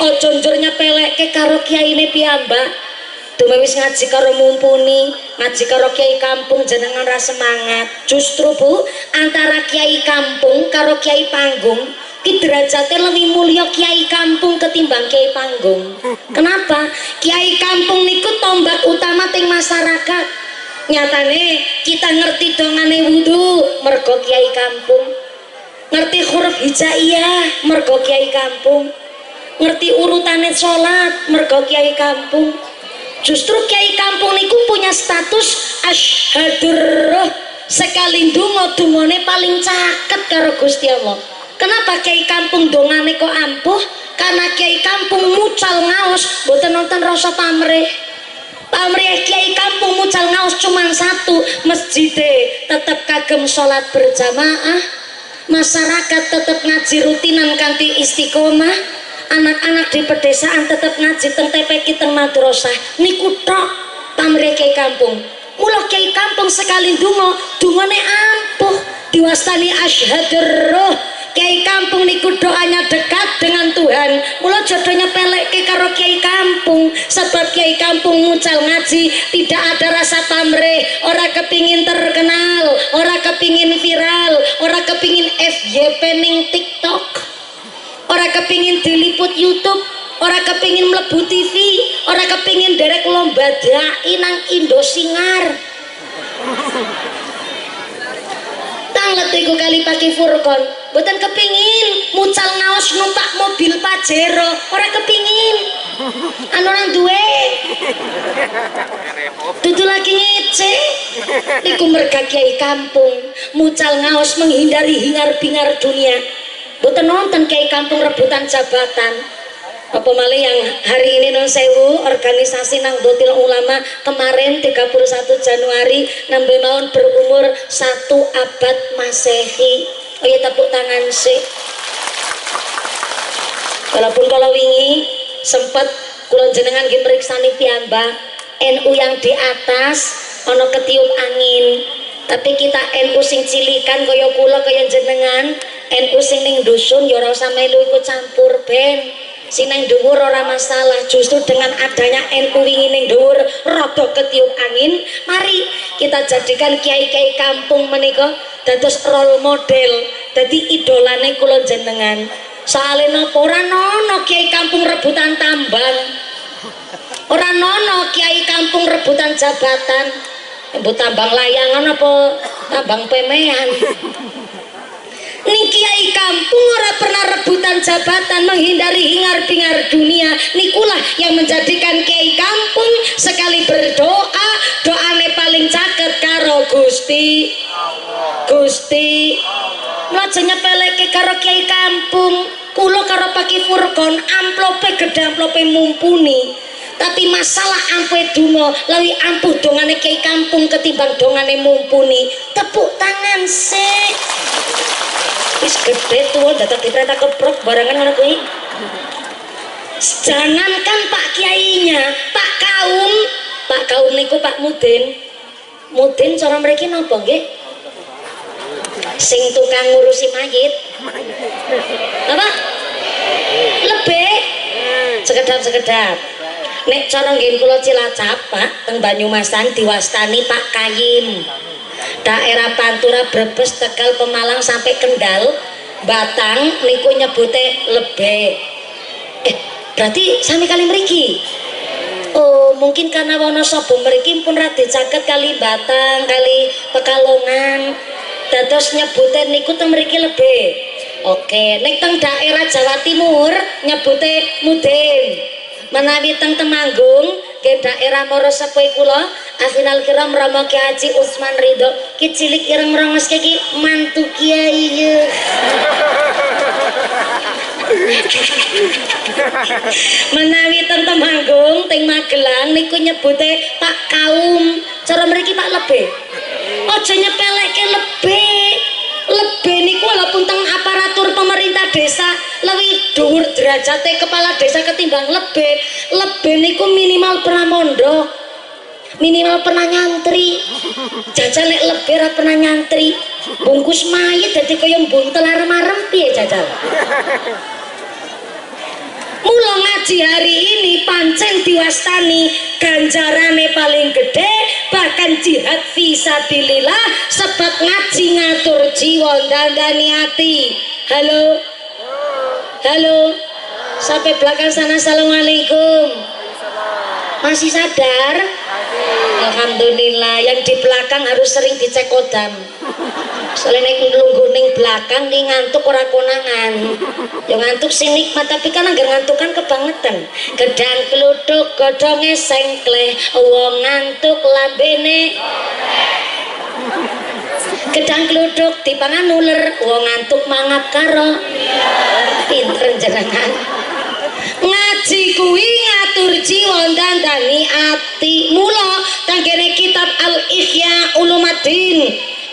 ojo njur nyepelekke karo kiyaine piyambak. Dumawis ngaji karo mumpuni, ngaji karo kiai kampung jenengan ra semangat. Justru Bu, antara kiai kampung karo kiai panggung ki derajate lebih mulia kiai kampung ketimbang kiai panggung. Kenapa? Kiai kampung niku tombak utama teng masyarakat. Nyatane kita ngerti dongane wudu mergo kiai kampung. Ngerti huruf hijaiyah mergo kiai kampung. Ngerti urutane salat mergo kiai kampung. Justru kiai kampung niku punya status asyhadur roh, sekali ndonga dungane paling caket karo Gusti Allah. Kenapa kiai kampung dongane kok ampuh? Karena kiai kampung mucal ngaos mboten nonton rasa pamrih. Pamrih kiai kampung mucal ngaos cuma satu, masjide tetap kagem salat berjamaah, masyarakat tetap ngaji rutinan kanthi istiqomah. Anak-anak di pedesaan tetap ngaji teng TPQ teng madrasah niku tok pamrih kiai kampung. Mula kiai kampung sekali ndonga dungane ampuh diwastani asyhadur roh. Kiai kampung niku doanya dekat dengan Tuhan. Mula jodohnya pelekke karo kiai kampung, sebab kiai kampung mucal ngaji tidak ada rasa pamrih, ora kepingin terkenal, ora kepingin viral, ora kepingin FYP ning TikTok, ora kepingin diliput YouTube, ora kepingin mlebu TV, ora kepingin derek lomba dai nang Indosingar. Tanglet iku kali pake Furkon, mboten kepingin mucal ngaos numpak mobil Pajero, ora kepingin. Anu orang duwe. Dudu lagi ngece. Niku merga kiai kampung, mucal ngaos menghindari hingar-bingar dunia. Boten nonton kiai kampung rebutan jabatan. Apa malih yang hari ini non sewu organisasi Nahdlatul Ulama kemarin 31 Januari nambe mawon berumur 1 abad Masehi. Oh ya, tepuk tangan sih. Walaupun kalau wingi sempat kula jenengan nggih mriksani piyambak NU yang di atas ana ketiup angin. Tapi kita NU sing cilikan kaya kula kaya jenengan, NU sing ning dusun ya ora usah melu ikut campur ben. Sing nang dhuwur ora masalah, justru dengan adanya NU wingi ning dhuwur rada ketiup angin, mari kita jadikan kiai-kiai kampung menika dados role model, dadi idolane kula jenengan. Soale napa ora ana kiai kampung rebutan tambang. Ora ana kiai kampung rebutan jabatan. Mbok tambang layangan apa tambang pemean. Ning kiai kampung ora pernah rebutan jabatan, menghindari hingar-bingar dunia. Nikulah yang menjadikan kiai kampung sekali berdoa, doane paling caket karo Gusti Gusti. Aja nyepeleke karo kiai kampung. Kula karo Pak Furkon amplope gedhe amplope mumpuni. Tapi masalah ampuh donga lawi ampuh dongane kiai kampung ketimbang dongane mumpuni. Tepuk tangan sik. Wis gede tuwa dadak diperintah keprok barengan ngono kuwi. Jangankan Pak Kiainya, Pak Kaum niku Pak Mudin cara mriki napa nggih? Sing tukang ngurusi mayit. Apa? Lebih sekedap. Nek cara nggih kula Cilacap, Pak, teng Banyumasan diwastani Pak Kayim. Daerah Pantura, Brebes, Tegal, Pemalang sampai Kendal, Batang niku nyebute lebih. Berarti sami kali mriki. Oh, mungkin karena Wonosobo mriki pun ra dicaket kali Batang, kali Pekalongan. Dados nyebute niku teng mriki lebih. Oke, nek teng daerah Jawa Timur nyebute Mudin. Menawi teng Temanggung, ke daerah Morasepuh kula, Afinal Kiram Rama Ki Haji Usman Ridho, ki cilik ireng rongos ki mantu kiai ye. Menawi teng Temanggung, teng Magelang niku nyebute Pak Kaum, cara mriki Pak Lebih. Aja nyepelekke lebih niku walaupun teng aparatur pemerintah desa lebih dhuwur derajate kepala desa ketimbang lebih niku minimal pernah mondok, minimal pernah nyantri. Jajal nek lebih ra pernah nyantri bungkus mayit dadi kaya buntel arem-arem piye jajal. Mula ngaji hari ini pancen diwastani ganjarane paling gede, bahkan jihad fisabilillah, sebab ngaji ngatur jiwa dandani hati. Halo sampai belakang sana. Assalamualaikum. Masih sadar? Alhamdulillah. Yang di belakang harus sering dicek kodam. Soalnya naik ngelungguh ning belakang nih ngantuk ora konangan. Yang ngantuk sing nikmat, tapi kan anggar ngantukan kebangetan. Gedang kluduk godhonge sengkleh, wong ngantuk lambene. Gedang kluduk dipangan uler, wong ngantuk mangap karo. Pinter jenengan. Ngaji kuwi ngatur jiwa dandani ati. Mula tanggene kitab Al-Ihya Ulumuddin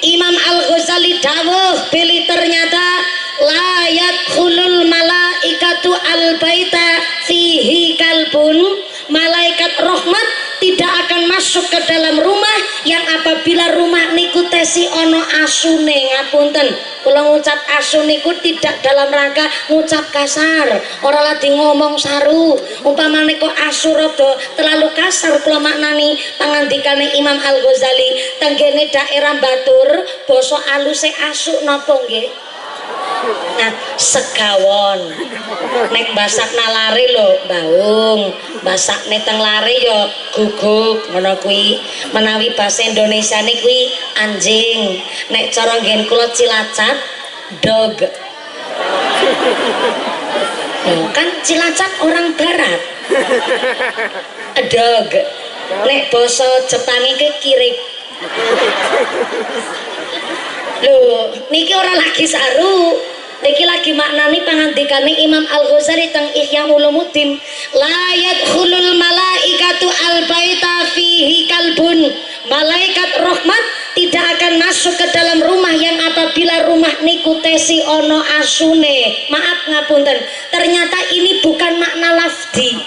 Imam Al-Ghazali dawuh pilih ternyata layat khulul malaikatu al-baita fihi kalbun, malaikat rahmat tidak akan masuk ke dalam rumah yang apabila rumah niku tesi ono asune. Ngapunten, kalau ngucap asu niku tidak dalam rangka ngucap kasar, orang lagi ngomong saru. Umpama niku asu rada terlalu kasar kula maknani pangandikane Imam Al-Ghazali tenggene daerah Batur basa aluse asu napa nggih? Nah, segawon. Nek basak nalare lho baung, basak teng lare yo guguk ngono kuwi. Menawi basa Indonesia ne kuwi anjing. Nek cara nggen kula Cilacap dog. Kan Cilacap orang barat. A dog. Nek basa Jepange ki kirik. Loh, niki ora lagi saru. Niki lagi maknani pangandikane Imam Al-Ghazali teng Ihya Ulumuddin. La yadkhulul malaikatu al-baita fihi kalbun. Malaikat rahmat tidak akan masuk ke dalam rumah yang apabila rumah niku tesi ono asune. Maaf ngapunten. Ternyata ini bukan makna lafdi.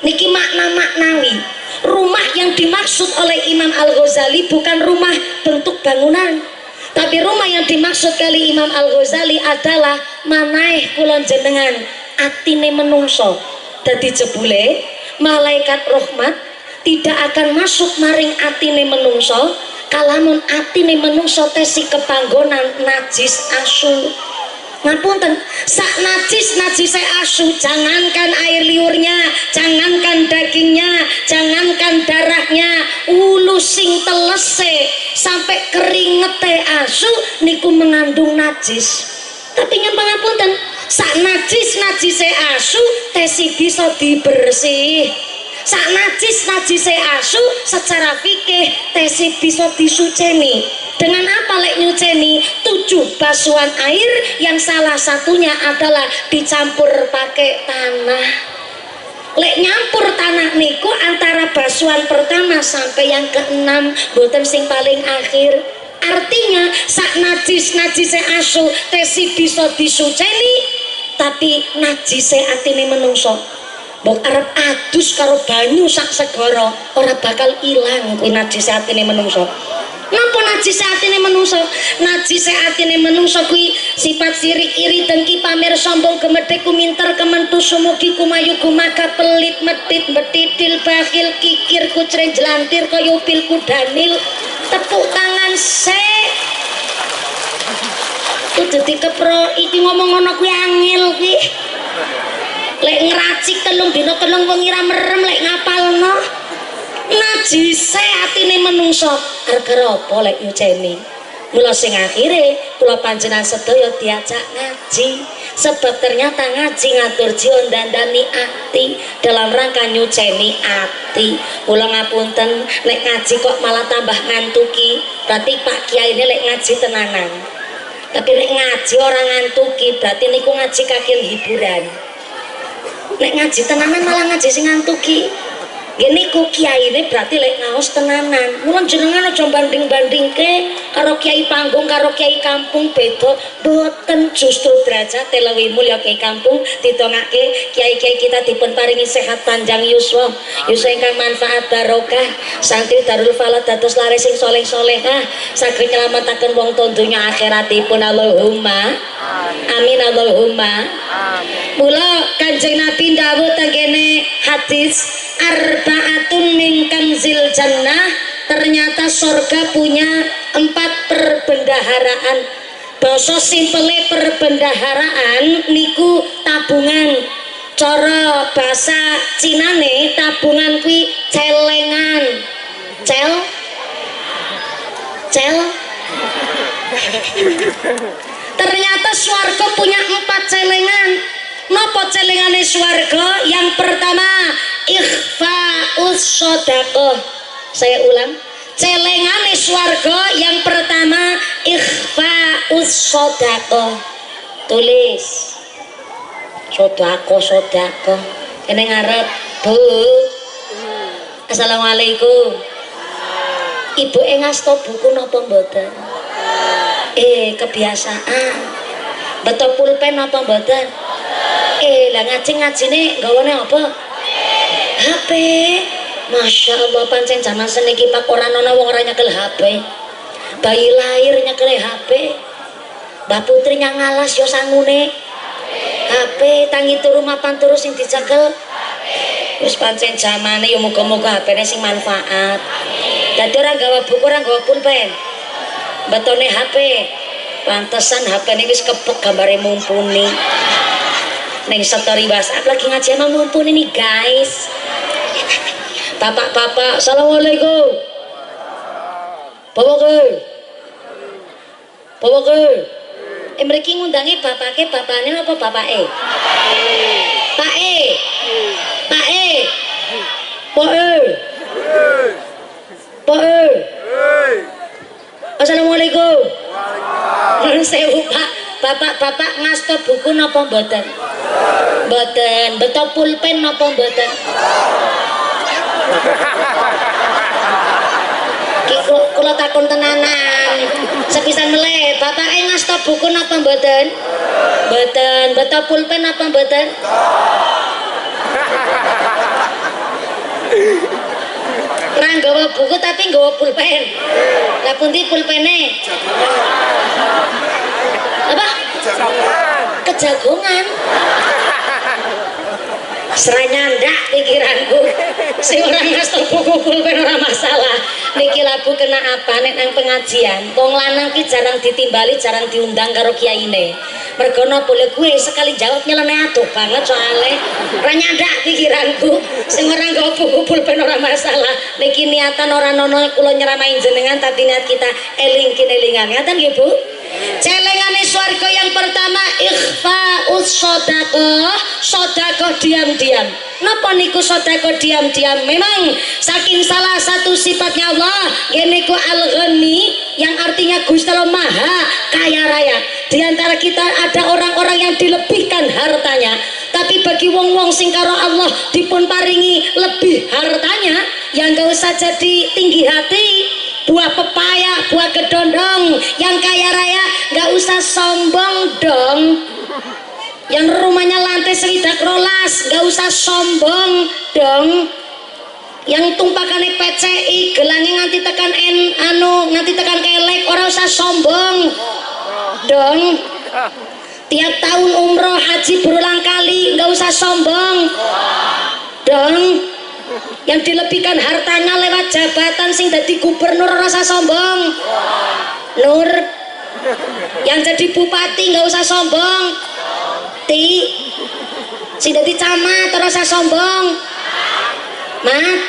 Niki makna maknawi. Rumah yang dimaksud oleh Imam Al-Ghazali bukan rumah bentuk bangunan, tapi rumah yang dimaksud kali Imam Al-Ghazali adalah manaih kulon jenengan atine menungso. Dadi jebule malaikat rahmat tidak akan masuk maring atine menungso kalamun atine menungso tesi kepanggonan najis asu. Ngapunten, sak najis-najise asu, jangankan air liurnya, jangankan dagingnya, jangankan darahnya, ulu sing telese sampai keringete asu niku mengandung najis. Tapi nyuwun pangapunten, sak najis-najise asu tesi bisa dibersih. Sak najis-najise asu secara fikih tesi bisa disuceni. Dengan apa lek nyuceni? 7 basuhan air yang salah satunya adalah dicampur pakai tanah. lek nyampur tanah niku antara basuhan pertama sampai yang keenam boten sing paling akhir. Artinya sak najis-najise asu tesi bisa disuceni, tapi najise atine menungso mbok arep adus karo banyu sak segara ora bakal ilang kuwi najise atine menungso. Napa najise atine menungso? Najise atine menungso kuwi sifat sirik, iri, dengki, pamer, sombong, gemedhe, kuminter, kementu, sumugi, kumayu, gumaka, pelit, medit, betitil, bakhil, kikir, kucreng, jelantir, kaya upil, kudanil. Tepuk tangan se. Kudu dikepro iki ngomong ngono kuwi angel kuwi. Lek ngracik telung dina telung wengi ra merem lek ngapalno. Najise atine menungso gara-gara apa lek nyuceni. Mula sing akhire kula panjenengan sedaya diajak ngaji, sebab ternyata ngaji ngatur jiwa dandani ati dalam rangka nyuceni ati. Mula ngapunten lek ngaji kok malah tambah ngantuki, berarti Pak Kiai ini lek ngaji tenanan. Tapi lek ngaji orang ngantuki berarti niku ngaji kakil hiburan. Lek ngaji tenanan malah ngaji sing ngantuki. Gini ku kiai ini berarti lek ngaos tenanan. Mulai jenengan aja banding-bandingke karo kiai panggung karo kiai kampung beda. Boten, justru derajat luwih mulya kiai kampung ditongake kiai-kiai kita dipun paringi sehat panjang yuswa. Yuswa ingkang manfaat barokah. Santri Darul Falak dados laris sing soleh-solehah saged nyelametaken wong tondonya akhiratipun. Allahumma amin Allahumma amin. Mula Kanjeng Nabi dawuh teng kene hadis arba'atun min kanzil jannah, ternyata surga punya 4 perbendaharaan. Basa simpele perbendaharaan niku tabungan. Cara bahasa Cinane tabungan kuwi celengan. Cel ternyata swarga punya 4 celengan. Napa celengane swarga? Yang pertama ikhfa'us shadaqah. Saya ulang, celengane swarga yang pertama ikhfa'us shadaqah. Tulis sodako kene ngarep. Bu, assalamualaikum. Ibu ngasta buku napa mboten? Kebiasaan. Beto pulpen napa mboten? Lah ngaji-ngajine nggawane apa? HP. Masya Allah, pancen zaman seniki Pak ora ana wong ora nyekel HP. Bayi lahir nyekel HP. Mbak Putri nyang ngalas yo sangune HP, tangi turu mapan terus sing dicekel wis pancen zamane yo muga-muga HP-ne sing manfaat. Dadi ora gawa buku, ora gawa pulpen. Betone HP. Pantesan HP-ne wis kepek gambare mumpuni. Neng story WhatsApp lagi ngaji emang mumpuni nih guys. Bapak-bapak, assalamualaikum. Bapak mriki ngundangi bapake bapane apa bapake? Pake. Assalamualaikum. Sewu Pak. Bapak-bapak ngasta buku napa mboten? Mboten. Beto pulpen napa mboten? Kula takon tenanan. Sepisan meleh, bapake ngasta buku napa mboten? Mboten. Beto pulpen napa mboten? Ora nggawa buku tapi nggawa pulpen. Lah pundi pulpene? Apa? Kejagongan. Seranya ndak pikiranku. Sing ora ngasta buku pulpen ora masalah. Niki labu kena apa nek nang pengajian. Wong lanang ki jarang ditimbali, jarang diundang karo kiyaine. Mergo napa le gue sekali jawab nyeleneh adoh banget soalé. Ora nyandak pikiranku. Sing ora nggawa buku pulpen ora masalah. Niki niatan ora nono kula nyeramain jenengan tapi niat kita eling-elingan. Ngaten nggih Bu? Celengane swarga yang pertama ikhfa'us shadaqah, sedekah diam-diam. Napa niku sedekah diam-diam? Memang saking salah satu sifatnya Allah, yaitu Al-Ghani yang artinya Gusti Allah Maha Kaya Raya. Di antara kita ada orang-orang yang dilebihkan hartanya, Tapi bagi wong-wong sing karo Allah dipun paringi lebih hartanya, yang gak usah jadi tinggi hati, buah pepaya, buah kedondong, yang kaya raya gak usah sombong dong. Yang rumahnya lantai 12, gak usah sombong dong. Yang tumpakane PCI gelangnya nganti tekan nganti tekan kelek, ora usah sombong dong. Tiap tahun umroh haji berulang kali, nggak usah sombong dong. Yang dilebihkan hartanya lewat jabatan sing dadi gubernur, rasa sombong nur. Yang jadi bupati nggak usah sombong sing dadi camat rasa sombong mat.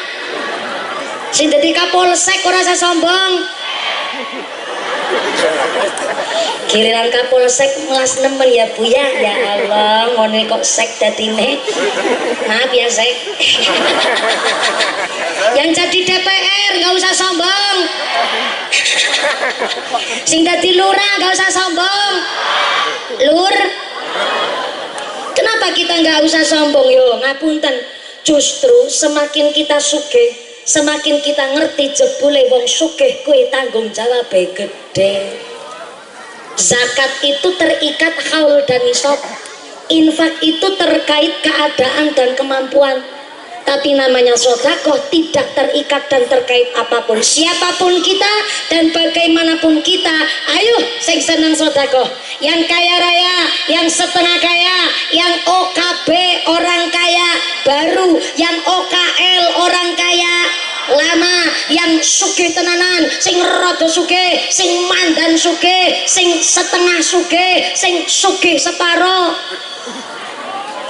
Sing dadi kapolsek ora usah sombong. Giliran kapolsek melas nemen ya Bu ya. Ya Allah, ngene kok sek dadine. Maaf ya sek. Yang jadi DPR nggak usah sombong. Sing dadi lurah nggak usah sombong. Lur. Kenapa kita nggak usah sombong yo? Ngapunten. Justru semakin kita sugih, semakin kita ngerti jebule wong sugih kuwi tanggung jawabe gede. Zakat itu terikat haul dan nisab. Infak itu terkait keadaan dan kemampuan. Tapi namanya sedekah tidak terikat dan terkait apapun. Siapapun kita dan bagaimanapun kita, ayo sing seneng sedekah. Yang kaya raya, yang setengah kaya, yang OKB orang kaya baru, yang OKL orang kaya lama, yang sugih tenanan, sing rada sugih, sing mandan sugih, sing setengah sugih, sing sugih separo.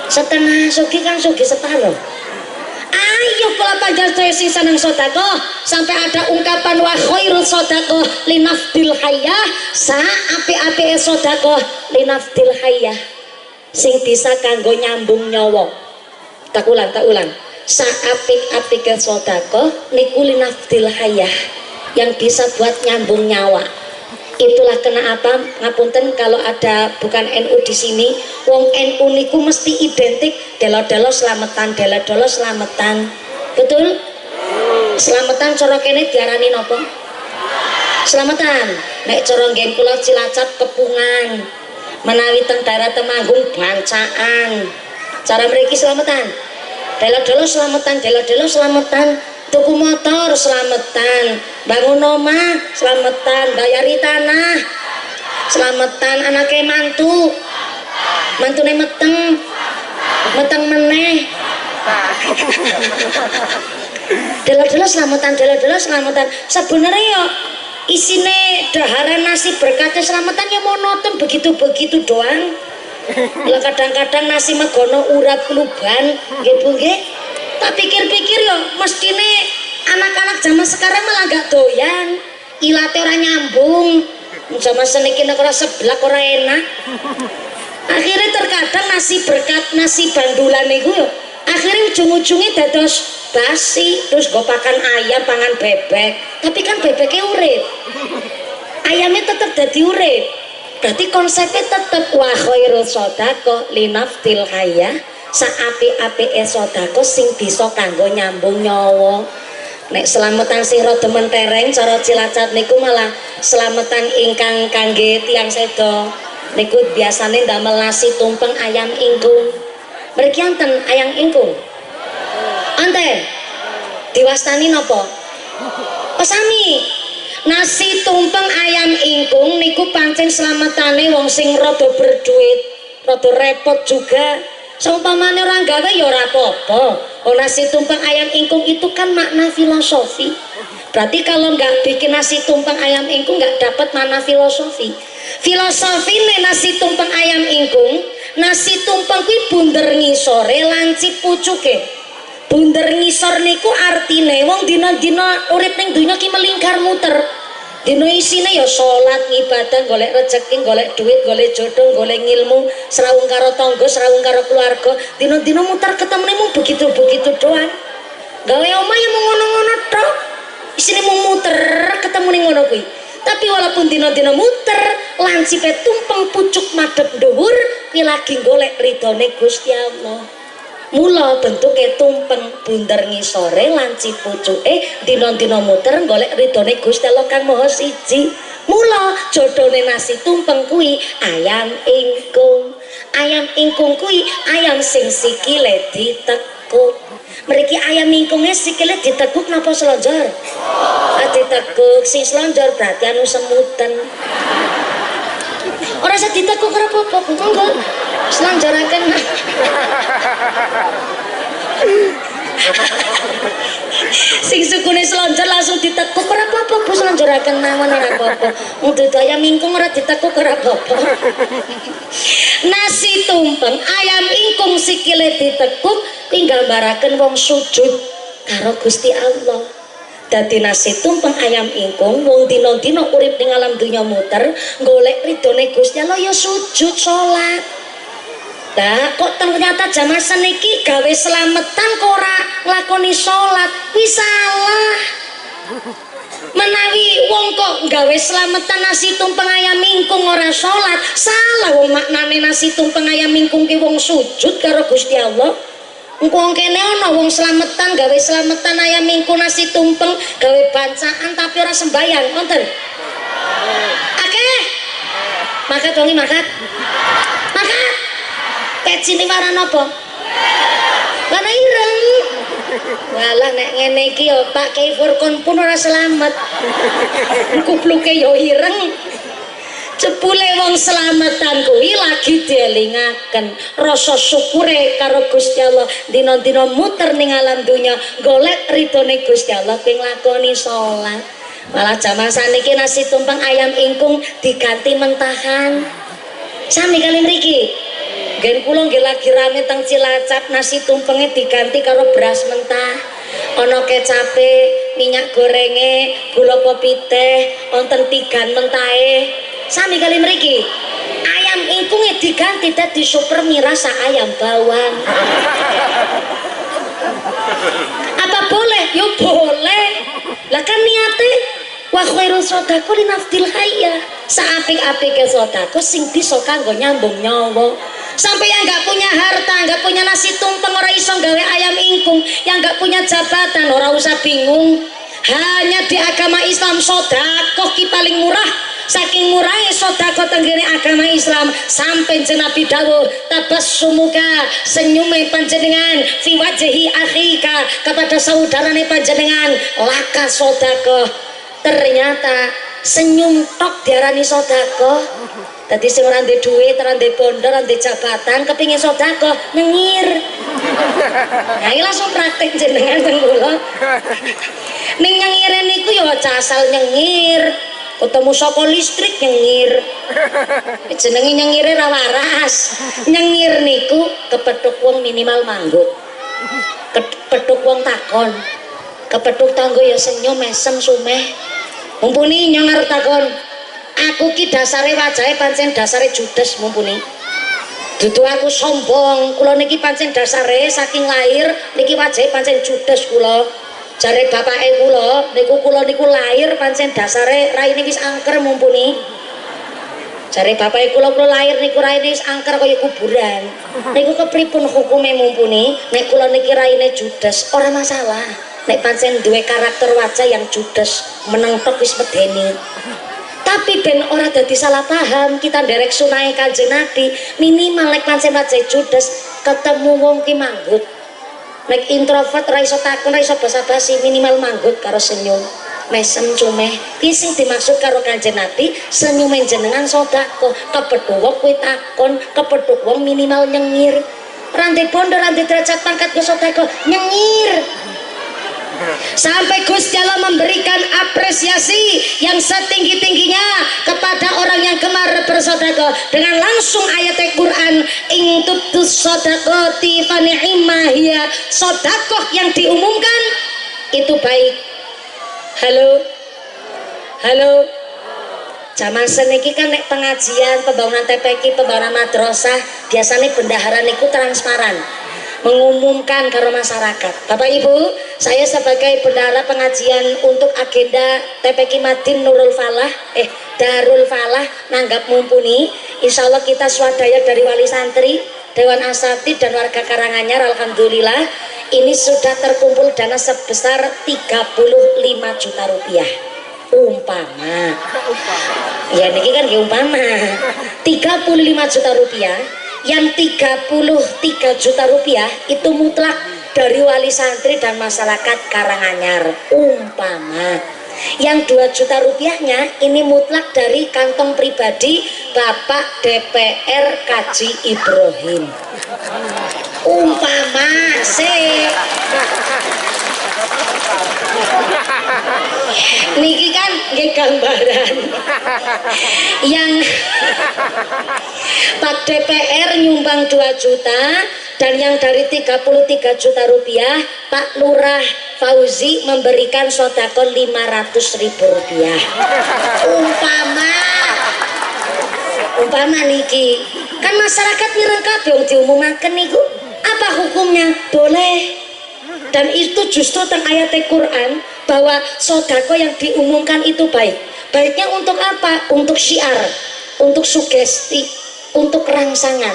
Setengah sugih kan sugih separo. Ayo kula panjenengan sing seneng sedekah, sampai ada ungkapan wa khairul sedekah linafdil hayyah, sa apik-apike sedekah linafdil hayyah, sing bisa kanggo nyambung nyawa. Tak ulang. Sa apik-apike sedekah niku linafdil hayyah, yang bisa buat nyambung nyawa. Itulah kenapa ngapunten kalau ada bukan NU di sini, wong NU niku mesti identik delo-delo slametan, delo-delo slametan. Betul? Slametan cara kene diarani napa? Slametan. Nek cara nggen kula Cilacap kepungan. Menawi teng daerah Temanggung bancaan. Cara mriki slametan. Delo-delo slametan, delo-delo slametan. Tuku motor slametan, bangun omah slametan, bayari tanah slametan, anake mantune meteng meneh. Delo-delo slametan. Sebenarnya ya isine daharan nasi berkatnya slametan ya monoton begitu-begitu doang. Lah kadang-kadang nasi megono urat kluban nggih Bu nggih. Tak pikir-pikir ya mestine anak-anak zaman sekarang malah gak doyan, ilate ora nyambung. Zaman seniki nek ora seblak ora enak. Akhirnya terkadang nasi berkat, nasi bandulan niku yo akhirnya ujung-ujungnya dados basi, terus go pakan ayam, pangan bebek. Tapi kan bebeknya urip, ayamnya tetap dadi urip. Berarti konsepnya tetap wa khairul sedekah linafdil hayyah, saapi-apike sedekah sing bisa kanggo nyambung nyawa. Nek slametan sing rada mentereng cara Cilacap niku malah slametan ingkang kangge tiyang sedo. Niku biasane ndamel nasi tumpeng ayam ingkung. Mriki enten ayam ingkung. Enten. Diwastani napa? Oh sami. Nasi tumpeng ayam ingkung niku pancen slametane wong sing rada berduit, rada repot juga. Seumpamane orang gawe ya ora apa-apa. Oh nasi tumpeng ayam ingkung itu kan makna filosofi. Berarti kalau nggak bikin nasi tumpeng ayam ingkung nggak dapat makna filosofi. Filosofi nih nasi tumpeng ayam ingkung, nasi tumpeng kuwi bunder ngisore lancip pucuke. Bunder ngisor niku artine wong dina-dina urip ning donya ki melingkar muter. Dina isine ya salat, ngibadah, golek rezeki, golek duit, golek jodoh, golek ilmu, serawung karo tangga, serawung karo keluarga. Dina-dina muter ketemune mung begitu-begitu doang. Gawe omah ya mung ngono-ngono tok. Isine mung muter ketemune ngono kuwi. Tapi walaupun dina-dina muter lancipe tumpeng pucuk madhep dhuwur kuwi lagi golek ridhone Gusti Allah. Mula bentuke tumpeng bunder ngisore lanci pucuke dina-dina muter golek ridhone Gusti Allah kang Maha Siji. Mula jodhone nasi tumpeng kuwi ayam ingkung. Ayam ingkung kuwi ayam sing sikile ditekuk. Mriki ayam ingkunge sikile ditekuk napa selonjor? Ditekuk sing selonjor berarti anu semutan. Ora usah ditekuk ora apa-apa, monggo. Selonjoraken. Sing sukune selonjor langsung ditekuk ora apa-apa, Bu selonjoraken mawon ora apa-apa. Wong ayam ingkung ora ditekuk ora apa-apa. Nasi tumpeng ayam ingkung sikile ditekuk tinggal baraken wong sujud karo Gusti Allah. Dadi nasi tumpeng ayam ingkung wong dina-dina urip ning alam dunya muter golek ridhone Gusti Allah ya sujud salat. Lah kok ternyata zaman seniki gawe selametan kok ora nglakoni salat kuwi salah. Menawi wong kok gawe selametan nasi tumpeng ayam ingkung ora salat salah wong maknane nasi tumpeng ayam ingkung ki wong sujud karo Gusti Allah. Engko wong kene ana wong slametan gawe slametan ayam mingku nasi tumpeng gawe bancaan tapi ora sembayang wonten. Akeh. Makat wong makat. Makat. Pecine warna napa? Warna ireng. Walah nek ngene iki yo Pak Kiai Furkon pun ora selamat. Kupluke yo ireng. Cepule wong slametan kuwi lagi dielingaken rasa syukure karo Gusti Allah dina-dina muter ning alam donya golek ridhone Gusti Allah kuwi nglakoni salat. Malah jaman saniki nasi tumpeng ayam ingkung diganti mentahan. Sami kali mriki. Gen kula nggih lagi rame teng Cilacap nasi tumpenge diganti karo beras mentah. Ana kecape, minyak gorenge, gula popite, wonten tigan mentahe. Sami kali mriki ayam ingkunge diganti dadi super mie rasa ayam bawang. Apa boleh? Yo boleh. Lah kan niate wa khairul sedekah li nafdil hayya. Saapik-apike sedekah sing bisa kanggo nyambung nyawa. Sampai yang nggak punya harta, nggak punya nasi tumpeng ora iso gawe ayam ingkung, yang nggak punya jabatan ora usah bingung. Hanya di agama Islam sedekah ki paling murah. Saking murahnya sedekah tenggene agama Islam sampai Nabi dawuh tabassumuka senyume panjenengan fi wajhi akhika kepada saudarane panjenengan laka sedekah. Ternyata senyum tok diarani sedekah. Dadi sing ora ndek dhuwit, ora ndek bondo, ora ndek jabatan kepingin sedekah nyengir. Nah, iki langsung praktek jenengan teng kula. Ning nyengire niku ya aja asal nyengir. Ketemu saka listrik nyengir. Jenenge nyengire ra waras. Nyengir niku kepethuk wong minimal manggut. Kepethuk wong takon. Kepethuk tanggo ya senyum mesem sumeh. Mumpuni nyonger takon. Aku ki dasare wajahe pancen dasare judes mumpuni. Dudu aku sombong, kula niki pancen dasare saking lahir niki wajahe pancen judes kula. Jare bapake kula niku lahir pancen dasare raine wis angker mumpuni. Jare bapake kula lahir niku raine wis angker kaya kuburan. Niku kepripun hukume mumpuni? Nek kula niki raine judes, ora masalah. Nek pancen duwe karakter wajah yang judes, meneng tok wis medeni. Tapi ben ora dadi salah paham, kita nderek sunahe Kanjeng Nabi, minimal nek pancen wajah judes ketemu wong ki manggut. Nek introvert ra iso takon, ra iso basa-basi, minimal manggut karo senyum. Mesem cumeh. Ki sing dimaksud karo Kanjeng Nabi, senyume jenengan sedekah, kepethuk wong kuwi takon, kepethuk wong minimal nyengir. Rante bondo, rante derajat pangkat go sedekah, nyengir. Sampai Gusti Allah memberikan apresiasi yang setinggi-tingginya kepada orang yang gemar bersedekah dengan langsung ayat Al-Qur'an in tubtus shadaqati fa ni'ma hiya. Sedekah yang diumumkan itu baik. Halo. Zaman seniki kan nek pengajian, pembangunan TPQ, pembangunan madrasah, biasanya bendahara niku transparan. mengumumkan karo masyarakat. Bapak Ibu, saya sebagai bendahara pengajian untuk agenda TPQ Madin Nurul Falah Darul Falah nanggap mumpuni. Insya Allah kita swadaya dari wali santri, Dewan Asatidz dan warga Karanganyar. Alhamdulillah ini sudah terkumpul dana sebesar 35 juta rupiah. Umpama ya niki kan umpama 35 juta rupiah, yang 33 juta rupiah itu mutlak dari wali santri dan masyarakat Karanganyar. Umpama yang 2 juta rupiahnya ini mutlak dari kantong pribadi Bapak DPR Kaji Ibrahim. Umpama niki kan nggih gambaran yang Pak DPR nyumbang 2 juta dan yang dari 33 juta rupiah Pak Lurah Fauzi memberikan sodako 500.000 rupiah. Umpama niki kan masyarakat mireng kabeh diumumaken niku, apa hukumnya? Boleh. Dan itu justru teng ayat Al-Quran bahwa sodako yang diumumkan itu baik. Baiknya untuk apa? Untuk syiar, untuk sugesti, untuk rangsangan.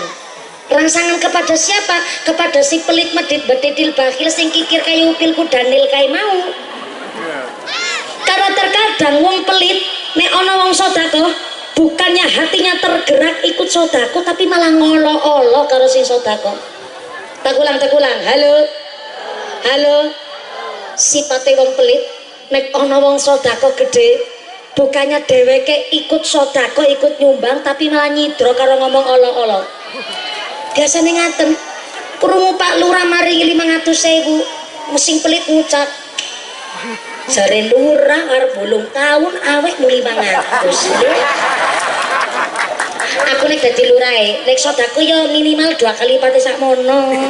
Rangsangan kepada siapa? Kepada si pelit medit betidil bakhil sing kikir kayu upil kudanil kayu mau. Karena terkadang wong pelit nek ana wong sodako bukannya hatinya tergerak ikut sodako tapi malah ngolo-olo karo sing sodako. Takulang. Halo, sipate wong pelit nek ana wong sodako gede bukannya dheweke ikut sodako ikut nyumbang tapi malah nyidro karo ngomong olo-olo. Biasane ngaten, krungu Pak Lurah maringi 500.000 mesin pelit ngucap jare lurah arep bolong tahun awek mu 500. Aku nek dadi lurahe nek sodako ya minimal 2 kali lipat sakmono.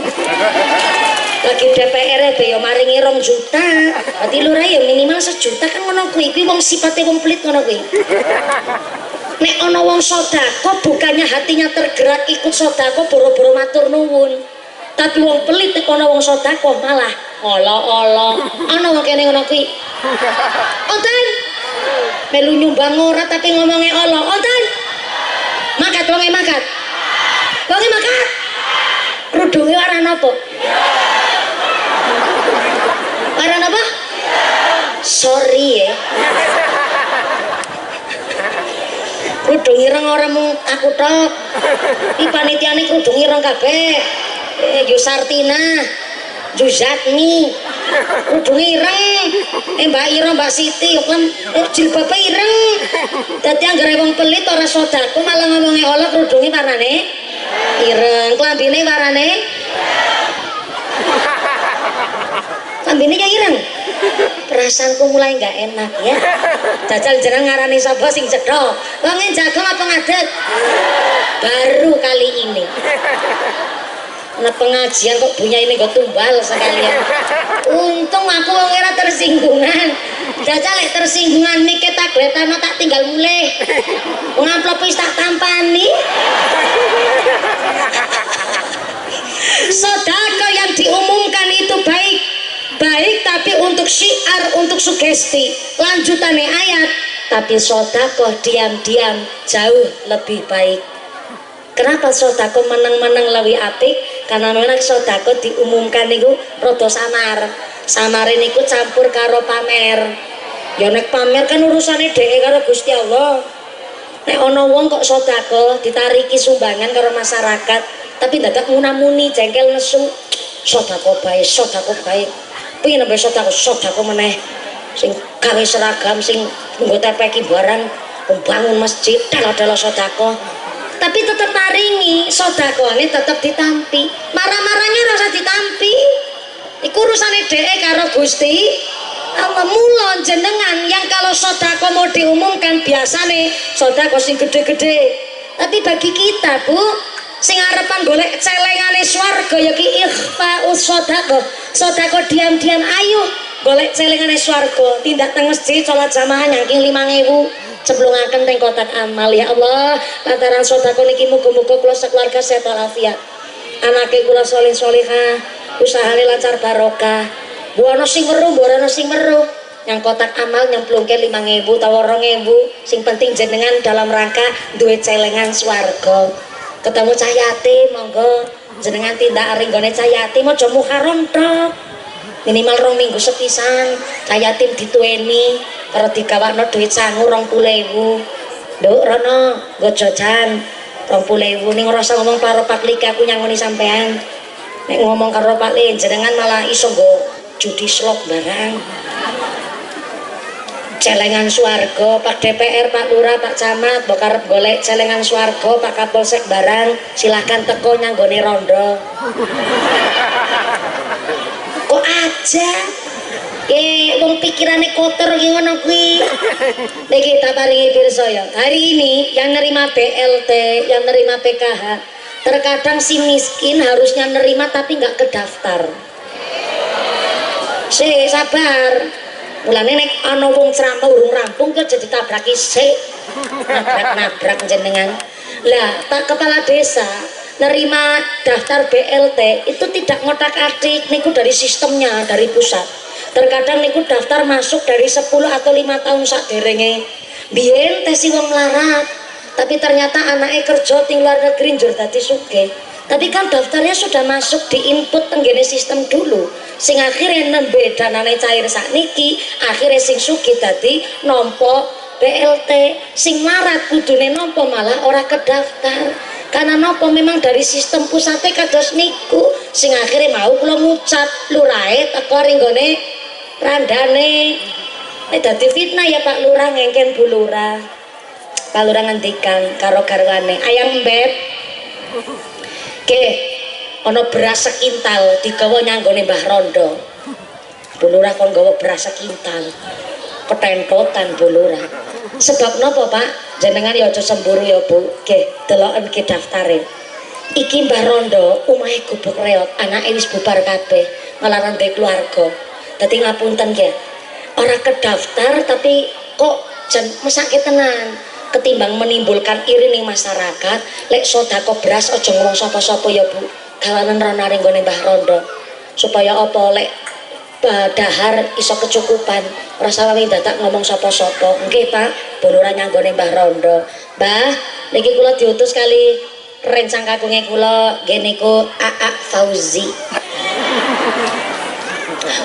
Lagi DPR ya maringi 2 juta, berarti lurah ya minimal 1 juta kan ngono kuwi wong sipate wong pelit ngono kuwi. Nek ana wong sodako bukannya hatinya tergerak ikut sodako boro-boro matur nuwun, tapi wong pelit nek ana wong sodako malah olo-olo. Ana wong kene ngono kuwi. Onten melu nyumbang ora tapi ngomongnya olo. Onten makat wonge makat. Wonge makat. Rudunge warna apa? Warna apa? Sorry ya. Kerudung ireng ora mung aku tok. Iki panitiane kerudung ireng kabeh. Yo Sartina, Juzatni. Kerudung ireng. Mbak Ira, Mbak Siti yo kan jilbabe ireng. Dadi anggere wong pelit ora sodako malah ngomongi Allah kerudunge warnane ireng, klambine warnane klambine ya ireng. Perasaanku mulai nggak enak ya. Jajal jeneng ngarani sapa sing cedhok. Wonge jagung apa ngadeg? Baru kali ini. Nah pengajian kok punya ini gue tumbal sekalian. Untung aku wong ora tersinggungan. Jajal lek tersinggungan nih kita gletano tak tinggal mulai. Wong amplop wis tak tampani. Sodako yang diumumkan itu baik. Baik tapi untuk syiar, untuk sugesti. Lanjutannya ayat, tapi sodako diam-diam jauh lebih baik. Kenapa sodako menang-menang lebih apik? Karena memang sodako diumumkan niku rada samar. Samare niku campur karo pamer. Ya nek pamer kan urusane dhewe karo Gusti Allah. Nek ana wong kok sodako ditariki sumbangan karo masyarakat, tapi dadak munamuni jengkel nesu. Sodako baik, sodako baik. Pengen nambah sodako meneh sing gawe seragam sing nggo TPQ barang membangun masjid dalah sodako tapi tetap maringi sodakone tetap ditampi marah-marahnya rasa ditampi iku urusane dhek karo Gusti Allah. Mula jenengan yang kalau sodako mau diumumkan biasane sodako sing gede-gede, tapi bagi kita Bu sing arepan golek celengane swarga ya ki ikhfaus sodako diam-diam ayo golek celengane swarga tindak teng masjid salat jamaah nyangking 5.000 cemplungaken teng kotak amal. Ya Allah lantaran sodako niki muga-muga kula sekeluarga sehat walafiat. anake kula soleh solehah, usahane lancar barokah. Bu ana sing weruh, bu ana sing weruh. Yang kotak amal nyemplungke 5.000 utawa 2.000, sing penting jenengan dalam rangka duwe celengan swarga. Ketemu cah yatim monggo jenengan tindak ringgone cah yatim aja muharram tok. Minimal 2 minggu sepisan cah yatim ditueni karo digawakno duit sangu 20.000. Nduk rono nggo jajan 20.000 ning ora usah ngomong karo Pak Liki aku nyangoni sampean. Nek ngomong karo Pak Liki jenengan malah iso nggo judi slot barang. Celengan swarga Pak DPR, Pak Lurah, Pak Camat mbok arep golek celengan swarga Pak Kapolsek barang silakan teko nyanggone rondo. Kok aja wong pikirane kotor iki ngono kuwi. Niki tak paringi pirsa ya. Hari ini yang nerima BLT, yang nerima PKH, terkadang si miskin harusnya nerima tapi nggak kedaftar. Sabar. Mulane nek ana wong ceramah urung rampung kok jadi tabraki sik. Nabrak jenengan. Lah, Pak Kepala Desa nerima daftar BLT itu tidak ngotak-atik niku dari sistemnya dari pusat. Terkadang niku daftar masuk dari 10 atau 5 tahun saderenge. Biyen tesi wong melarat, tapi ternyata anaknya kerja di luar negeri njur dadi sugih. Tapi kan daftarnya sudah masuk di input tenggene sistem dulu. Sing akhirnya nembe danane cair sakniki, akhirnya sing sugih dadi nampa BLT, sing melarat kudune nampa malah ora kedaftar. Karena napa memang dari sistem pusate kados niku, sing akhirnya mau kula ngucap lurahe teko ringgone randane. Dadi fitnah ya Pak Lurah ngengken Bu Lurah. Pak Lurah ngendikan karo garwane, "Ayam beb, ke ana beras sekintal digawa nyanggone Mbah Rondo." Bu Lurah kon gawa beras sekintal. Ketentotan Bu Lurah. Sebab napa Pak? Jenengan ya aja semburu ya Bu. Nggih, deloken ki daftare. Iki Mbah Rondo omahe gubuk reot, anake wis bubar kabeh, malah ndek keluarga. Dadi ngapunten nggih. Ora kedaftar tapi kok jan mesake tenan. Ketimbang menimbulkan iri ning masyarakat, lek sedekah beras aja ngomong sapa-sapa ya Bu. Gawanen ranane nggone Mbah Rondo. Supaya apa lek dahar iso kecukupan, ora salah dadak ngomong sapa-sapa. Nggih Pak, bolora nyanggone Mbah Rondo. Mbah, niki kula diutus kali rencang kagunge kula nggih niku AA Fauzi.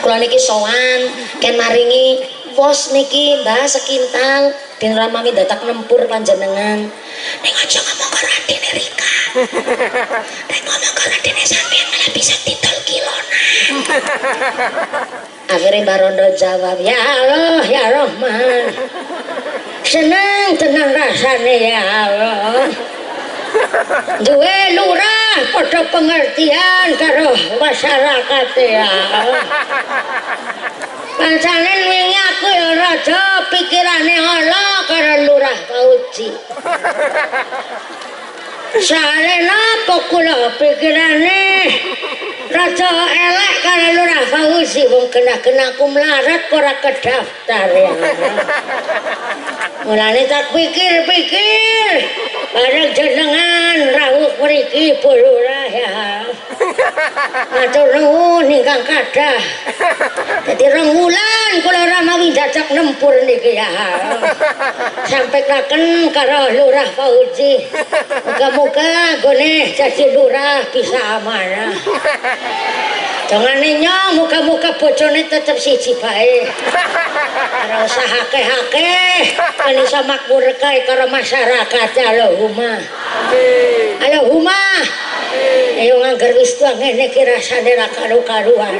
Kula niki sowan ken maringi pos niki Mbah sekintal ben ramami dadak nempur panjenengan. Nek aja ngomong karo Adine Rika. Nek ngomong karo Adine sampean malah bisa ditol kilona. Akhirnya Mbah Rondo jawab, "Ya Allah, ya Rahman. Seneng tenang rasane ya Allah. Duwe lurah padha pengertian karo masyarakat ya Allah. Pancane wingi aku ya raja pikirane Allah karo Lurah Fauzi. Sare napa kula pikirane raja elek karo Lurah Fauzi wong kena-kena aku melarat ora kedaftar ya. Mulane tak pikir-pikir bareng jenengan rawuh mriki Bu Lurah ya. Matur nuwun ingkang kathah. Dadi 2 wulan kula ora mawi jajak nempur niki ya. Sampai klaken karo Lurah Fauzi. Muga-muga gone jadi lurah bisa amanah. Dongane nyong muga-muga bojone tetep siji bae. Ora usah akeh-akeh, ben iso makmur kae karo masyarakat. Allahumma. Amin. Allahumma. Ayo ngangger wis tuwa ngene iki rasane ra karu-karuan.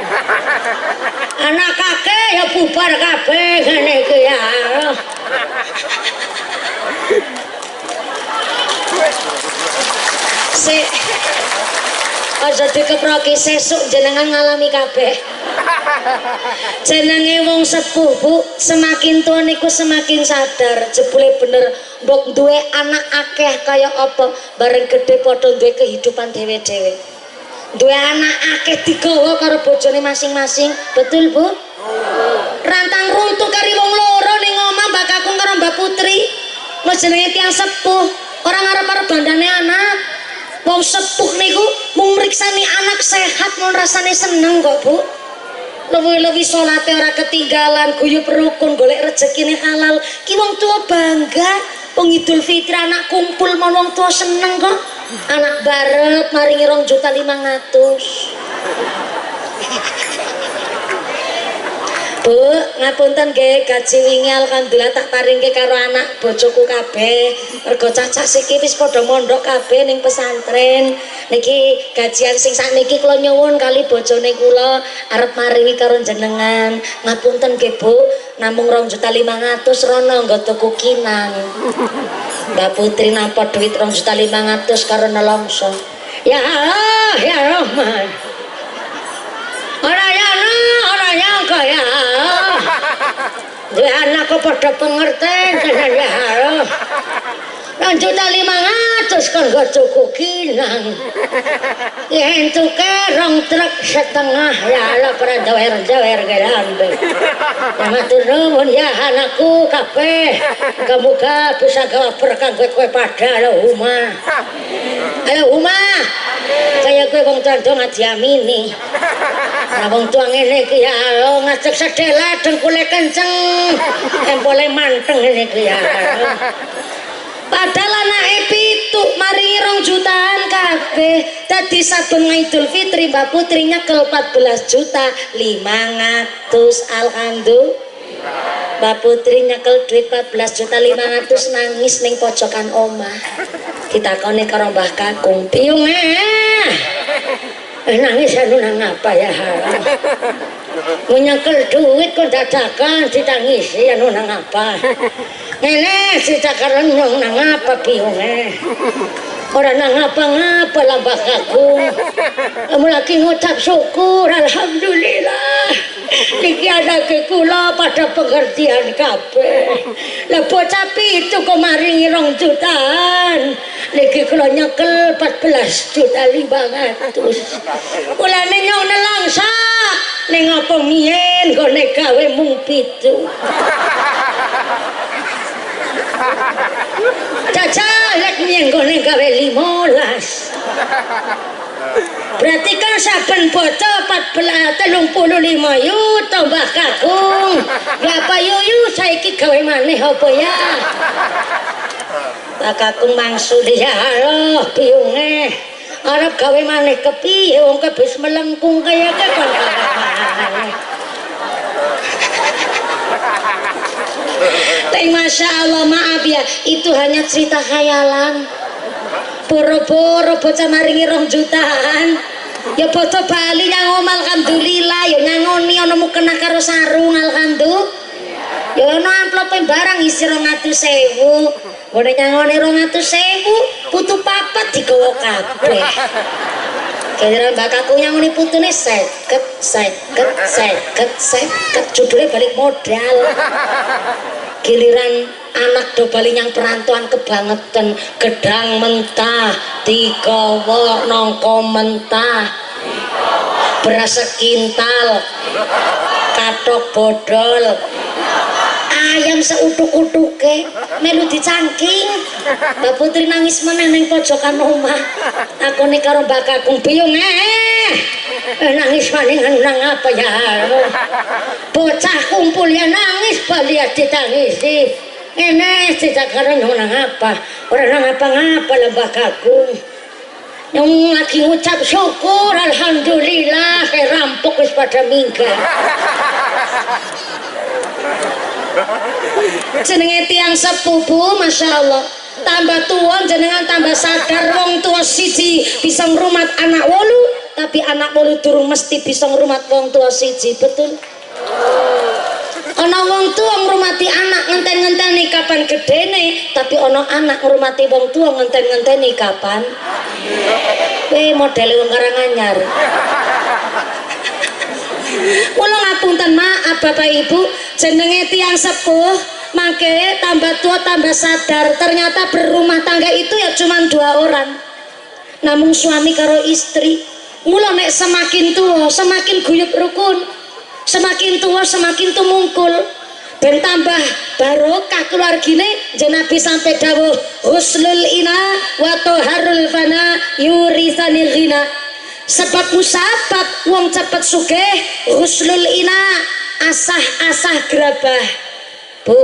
Anak kakek ya bubar kabeh ngene iki ya. Aja dikeproki sesuk jenengan ngalami kabeh. Jenenge wong sepuh Bu, semakin tua niku semakin sadar jebule bener mbok duwe anak akeh kaya apa bareng gede padha duwe kehidupan dhewe-dhewe. Duwe anak akeh digawa karo bojone masing-masing, betul Bu? Rantang runtuh kari wong loro ning omah Mbak Kakung karo Mbak Putri. Wis jenenge tiyang sepuh, ora ngarep-arep bandane anak. Wong sepuh niku mung mriksani anak sehat mon rasane seneng kok Bu. Luwih-luwih salate ora ketinggalan, guyub rukun, golek rezekine halal. Ki wong tua bangga, wong Idul Fitri anak kumpul mon wong tua seneng kok. Anak barep maringi 2.500.000. Bu, ngapunten nggih, gaji wingi alhamdulillah tak paringke karo anak bojoku kabeh. Mergo cacah siki wis padha mondok kabeh ning pesantren. Niki gajian sing sakniki kula nyuwun kali bojone kula arep maringi karo jenengan. Ngapunten nggih, Bu, namung 2.500.000 rono nggo tuku kinang. Mbak Putri nampa duit 2.500.000 karo nelongso. Ya Allah, ya Rahman. Ora nyangka ya. Dua anakku pada pengertian dan ya Allah. 2.500.000 kan gak cukup kinang. Ya itu kerong truk setengah ya Allah pada jawer-jawer gelambe. Ya matur nuwun ya anakku kabeh. Muga-muga bisa gawa berkah kowe pada lo Uma. Ayo Uma. Kaya kowe wong tua ngaji amini. Nah wong tua ngene iki ya Allah ngajak sedela dengkule kenceng. Empole manteng ngene iki ya Allah. Padahal anake 7 maringi 2 jutaan kabeh. Dadi saben Idul Fitri Mbak Putri nyekel 14.500.000 alhamdulillah. Mbak Putri nyekel duit 14.500.000 nangis ning pojokan omah. Ditakoni karo Mbah Kakung, "Piung nangis anu nang apa ya?" Menyekel duit kok dadakan ditangisi anu nang apa? Ngene didakaran nang apa piung Ora nang apa-ngapa lah Mbah Kakung. Kamu lagi ngucap syukur alhamdulillah. Niki anake kula pada pengertian kabeh. Lah bocah itu kok maringi 2 jutaan. Niki kula nyekel 14.500.000. Mulane nyong nelangsa ning apa miyen gone gawe mung 7. Caca lek miyen gone gawe 15. Berarti kan saben bocah 35 yuta Mbah Kakung. Berapa yuyu saiki gawe maneh apa ya? Mbah Kakung mangsud ya Allah piunge. Arep gawe maneh kepiye wong kebis melengkung kaya kon. Tapi Masya Allah maaf ya, itu hanya cerita khayalan. Boro-boro bocah maringi 2 jutaan. Ya bocah Bali nyangom alhamdulillah, ya nyangoni ana mukena karo sarung alhamdulillah. Ya ana amplope barang isi 200.000. Boleh nyangoni 200.000, putu papat digawa kabeh. Kira Mbak Kakung nyangoni putune seket judulnya balik modal. Giliran anak do bali nyang perantauan kebangetan, gedang mentah digawa nangka mentah, beras sekintal, kathok bodol, ayam seutuk-utuke melu dicangking. Mbak Putri nangis meneh ning pojokan omah. Takone karo Mbak Kakung, "Piung nangis maning nang apa ya?" Bocah kumpul ya nangis bali ditangisi. Ngene dicakare nang apa? Ora nang apa-ngapa lah Mbak Kakung. Yang lagi ngucap syukur alhamdulillah rampok wis pada minggat. Jenenge tiang sepupu Masya Allah tambah tua jenengan tambah sadar. Wong tua siji bisa ngrumat anak 8, tapi anak 8 durung mesti bisa ngrumat wong tua siji. Betul? Ana wong tua ngurmati anak ngenten-ngenteni kapan gedene, tapi ana anak ngurmati wong tua ngenten-ngenteni kapan modele wong Karanganyar. Kula ngapunten maaf Bapak Ibu, jenenge tiang sepuh mangke tambah tua tambah sadar. Ternyata berumah tangga itu ya cuma 2 orang, namun suami karo istri. Mula nek semakin tua semakin guyub rukun, semakin tua semakin tumungkul. ben tambah barokah keluargine jeneng Nabi sampai dawuh husnul ina wa toharul fana yurisanil ghina. Sebab musabab wong cepet sugih husnul ina asah-asah gerabah. Bu,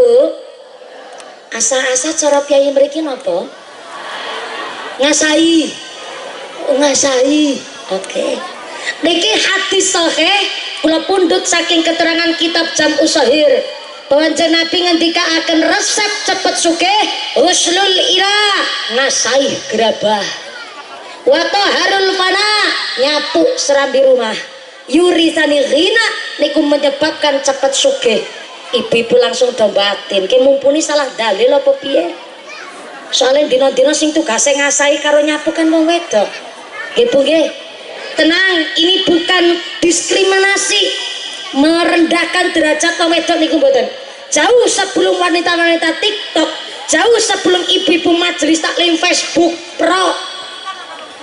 asah-asah cara piyai mriki napa? Ngasahi. Oke. Niki hadis sahih kula pundhut saking keterangan kitab Jam'us Shahir bahwa Nabi ngendikaaken resep cepet sugih husnul ira ngasahi gerabah wa taharul fana nyapu serambi rumah yurisani ghina niku menyebabkan cepet sugih. Ibu-ibu langsung do batin ki mumpuni salah dalil apa piye? Soalnya dina-dina sing tugase ngasahi karo nyapu kan wong wedok. Nggih Bu nggih. Tenang, ini bukan diskriminasi merendahkan derajat wong wedok niku mboten. Jauh sebelum wanita-wanita TikTok, jauh sebelum ibu-ibu majelis taklim Facebook Pro.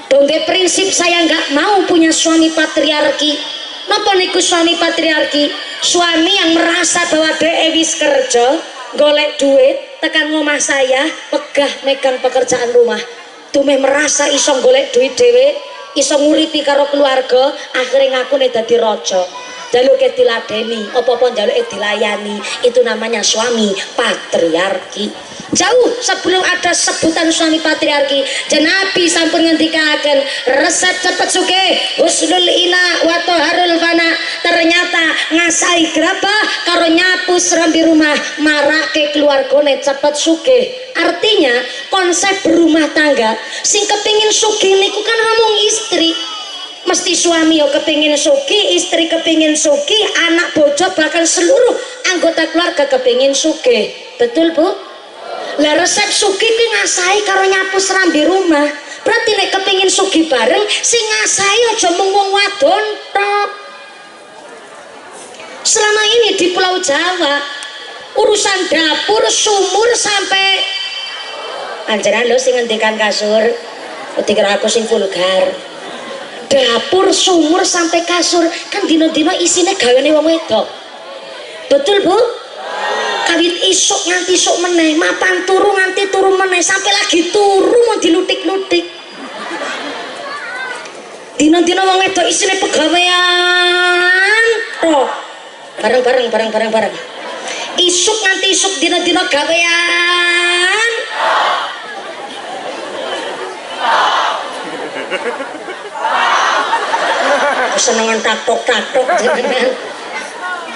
Dongge prinsip saya nggak mau punya suami patriarki. Napa niku suami patriarki? Suami yang merasa bahwa dia wis kerja, golek duit, tekan ngomah saya, pegah megang pekerjaan rumah. Tumeh merasa iso golek duit dhewe, iso nguripi karo keluarga, akhirnya ngaku nih dadi raja. Jaluke diladeni, apa-apa jaluke dilayani, itu namanya suami patriarki. Jauh sebelum ada sebutan suami patriarki, Nabi sampun ngendikaken resep cepet sugih husnul ina wa taharul fana. Ternyata ngasai gerabah karo nyapu serambi rumah marake keluargane cepet sugih. Artinya konsep berumah tangga sing kepingin sugih niku kan ngomong istri. Mesti suami yo kepingin sugih, istri kepingin sugih, anak bojo bahkan seluruh anggota keluarga kepingin sugih. Betul Bu? Lah resep sugih ki ngasahi karo nyapu serambi rumah. Berarti nek kepingin sugih bareng sing ngasahi aja mung wong wadon tok. Selama ini di Pulau Jawa urusan dapur sumur sampai anjaran lo sing ngendikan kasur, dikira aku sing vulgar. Dapur sumur sampai kasur kan dino-dino isine gaweane wong wedok. Betul Bu? Kawit isuk nganti isuk meneh, mapan turu nganti turu meneh, sampai lagi turu mau dilutik-lutik. Dino-dino wong wedok isine pegawean toh. Bareng. Isuk nganti isuk dino-dino gawean. Senengan tatok-tatok jenengan.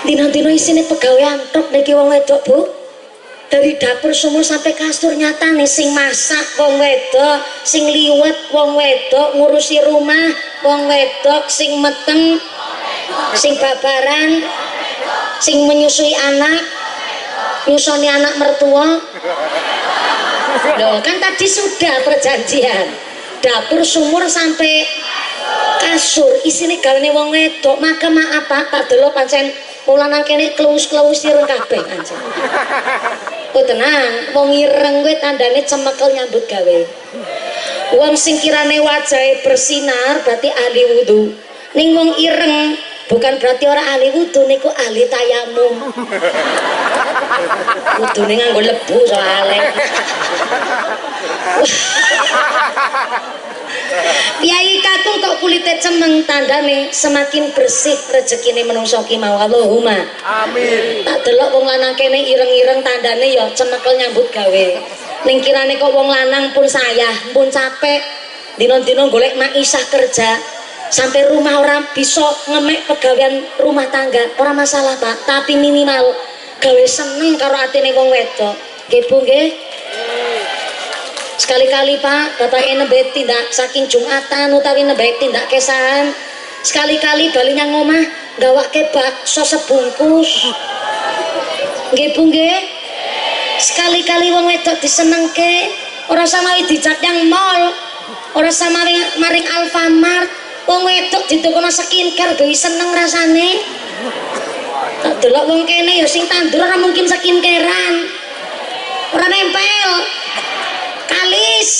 Dino-dino isine pegawean tok niki wong wedok Bu. Dari dapur sumur sampai kasur nyata nih sing masak wong wedok, sing liwet wong wedok, ngurusi rumah wong wedok, sing meteng, sing babaran, sing menyusui anak, nyusoni anak mertua. Loh kan tadi sudah perjanjian dapur sumur sampai kasur isine gawane wong wedok. Maka maaf Pak, tak delok pancen mula nang kene kelus-kelus ireng kabeh anjen. Oh tenang, wong ireng kuwi tandane cemekel nyambut gawe. Wong sing kirane wajahe bersinar berarti ahli wudu. Ning wong ireng bukan berarti ora ahli wudu, niku ahli tayamum. Wudune nganggo lebu soalé. Piai kakung kok kulite cemeng tandane semakin bersih rezekine menungso ki mau. Allahumma amin. Tak delok wong lanang kene ireng-ireng tandane ya cemekel nyambut gawe. Ning kirane kok wong lanang pun sayah, pun capek dina-dina golek maisah kerja sampai rumah orang bisa ngemek pegawean rumah tangga, ora masalah Pak, tapi minimal gawe seneng karo atine wong wedok. Nggih Bu nggih. Sekali-kali Pak, bapaknya nembe tindak saking Jumatan utawi nembe tindak kesahan, sekali-kali bali nyang omah gawake bakso sebungkus. Nggih Bu nggih. Sekali-kali wong wedok disenengke, ora samawi dijak nyang mall, ora samawi maring Alfamart, wong wedok ditukono skincare gawe seneng rasane. Tak delok wong kene ya sing tandur ora mungkin skincarean. Ora nempel. Kalis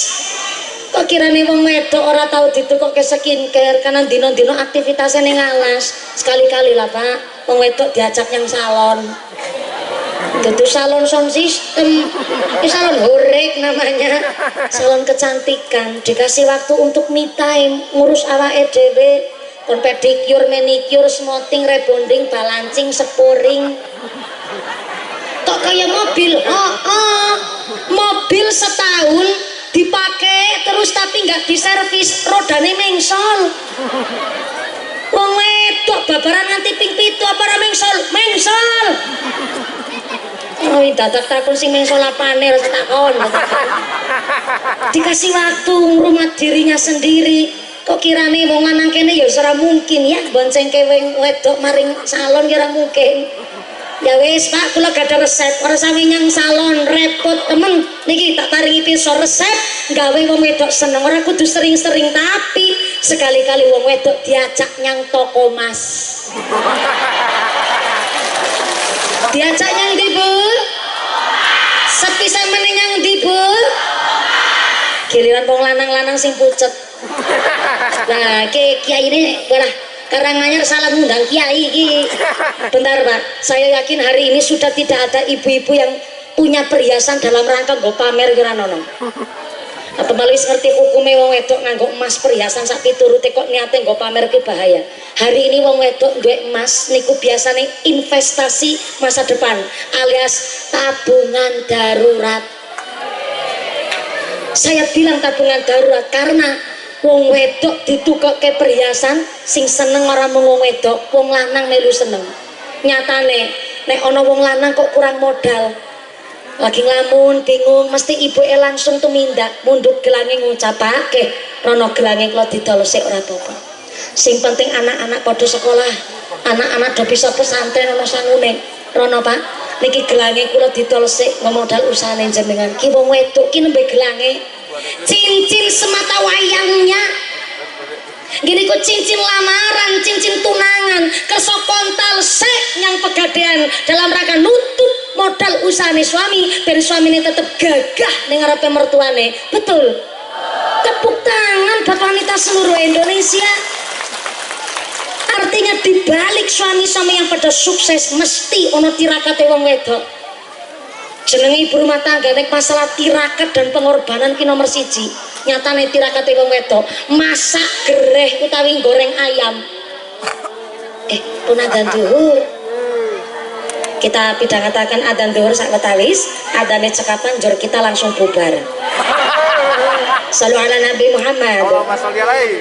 kok kirane wong wedok ora tau ditukoke skincare karena dino-dino aktivitasnya ning alas. Sekali-kali lah Pak, wong wedok diajak yang salon. Itu salon sound system, ini salon horek namanya, salon kecantikan. Dikasih waktu untuk me time, ngurus awake dhewe, kon pedicure, manicure, smoothing, rebonding, balancing, spuring. Kok kayak mobil? Mobil setahun dipakai terus tapi nggak diservis, rodane mengsol. Wong wedok babaran nganti ping 7 apa ora mengsol? Mengsol. Oh, dadak takon sing mengsol apane harus takon. Dikasih waktu ngrumat dirinya sendiri. Kok kirane wong lanang kene ya ora mungkin ya bonceng keweng wedok maring salon ya ora mungkin. Ya wis Pak, kula gak ada resep. Ora sami nyang salon repot temen. Niki tak paringi pisau resep gawe wong wedok seneng. Ora kudu sering-sering tapi sekali-kali wong wedok diajak nyang toko Mas. Diajak nyang ndi, Bu? Sepisah meneh nyang ndi, Bu? Giliran wong lanang-lanang sing pucet. Nah, kiai ini Karanganyar salah ngundang kiai iki. Bentar Pak, saya yakin hari ini sudah tidak ada ibu-ibu yang punya perhiasan dalam rangka nggo pamer kira nono. Atau malah wis ngerti hukume wong wedok nganggo emas perhiasan sak piturute kok niate nggo pamer ki bahaya. Hari ini wong wedok duwe emas niku biasane investasi masa depan alias tabungan darurat. Saya bilang tabungan darurat karena wong wedok ditukokke perhiasan sing seneng ora mung wong wedok, wong lanang melu seneng. Nyatane nek ana wong lanang kok kurang modal, lagi nglamun bingung mesti ibuke langsung tumindak mundhut gelange ngucapake rono gelange kula didol sik ora apa-apa. Sing penting anak-anak padha sekolah, anak-anak do bisa pesantren ana sangune. Rono Pak, niki gelange kula didol sik modal usahane jenengan. Ki wong wedok ki nembe gelange cincin semata wayangnya gini kok cincin lamaran, cincin tunangan kerso kontal sek yang pegadean dalam rangka nutup modal usahane suami dan suami ini tetap gagah ning ngarepe mertuane. Betul? Tepuk tangan buat wanita seluruh Indonesia. Artinya dibalik suami-suami yang pada sukses mesti ono tirakate wong wedok. Jenenge ibu rumah tangga nek masalah tirakat dan pengorbanan ki nomor 1. Nyatane tirakate wong wedok masak gereh utawi goreng ayam. Pun adzan zuhur. Kita pidhangetaken adzan zuhur sak wetawis, adzane cekapan jur kita langsung bubar. Shallu ala Nabi Muhammad. Allahumma sholli alaihi.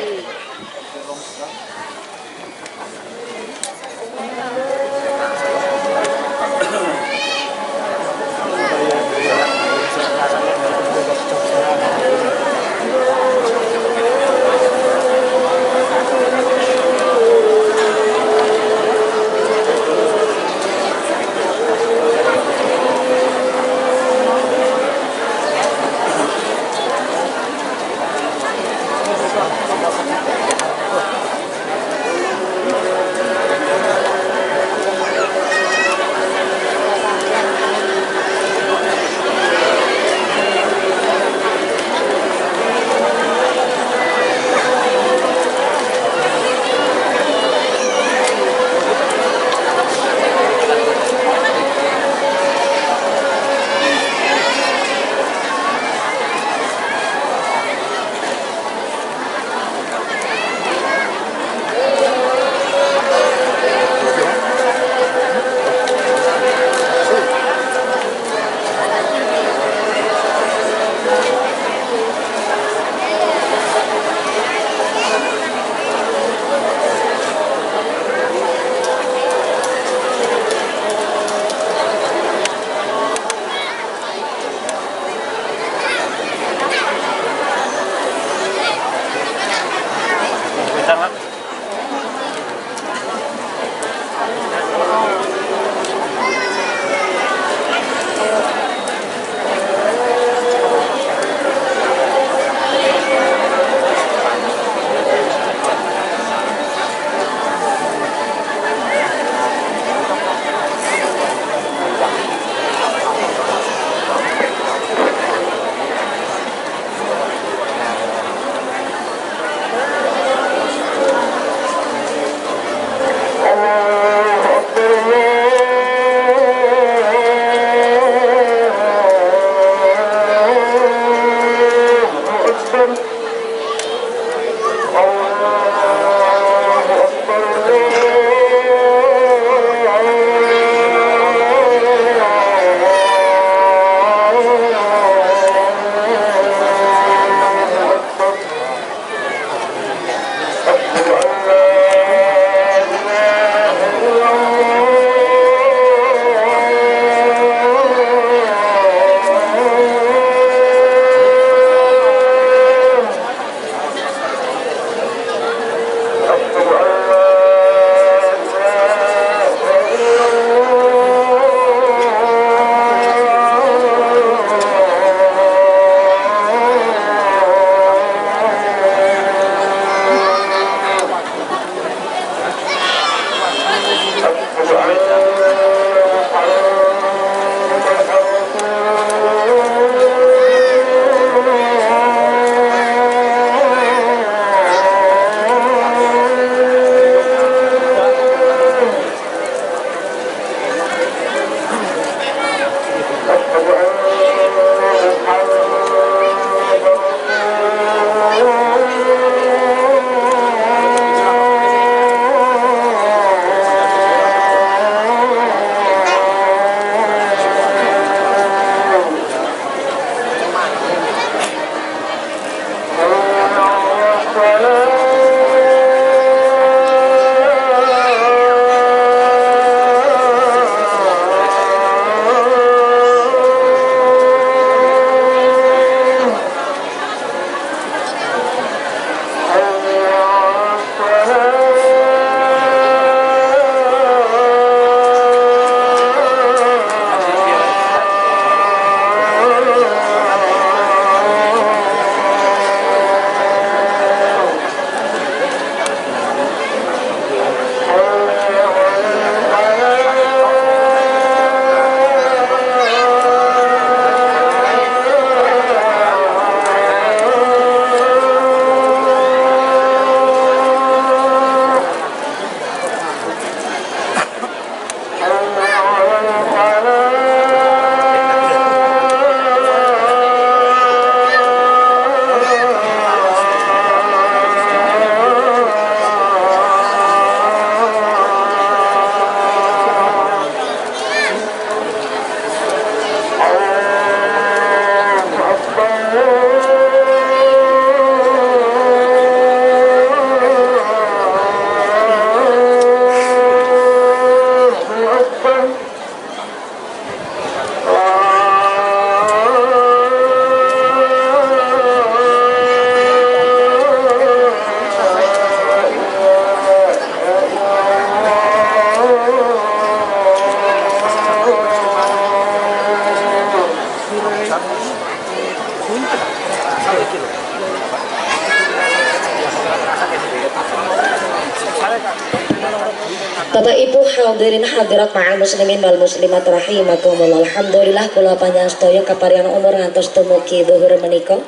Bapak Ibu hadirin hadirat ma'al muslimin wal muslimat rahimakumullah. Alhamdulillah kula panjang sedaya kaparingan umur ngantos dumugi zuhur menika.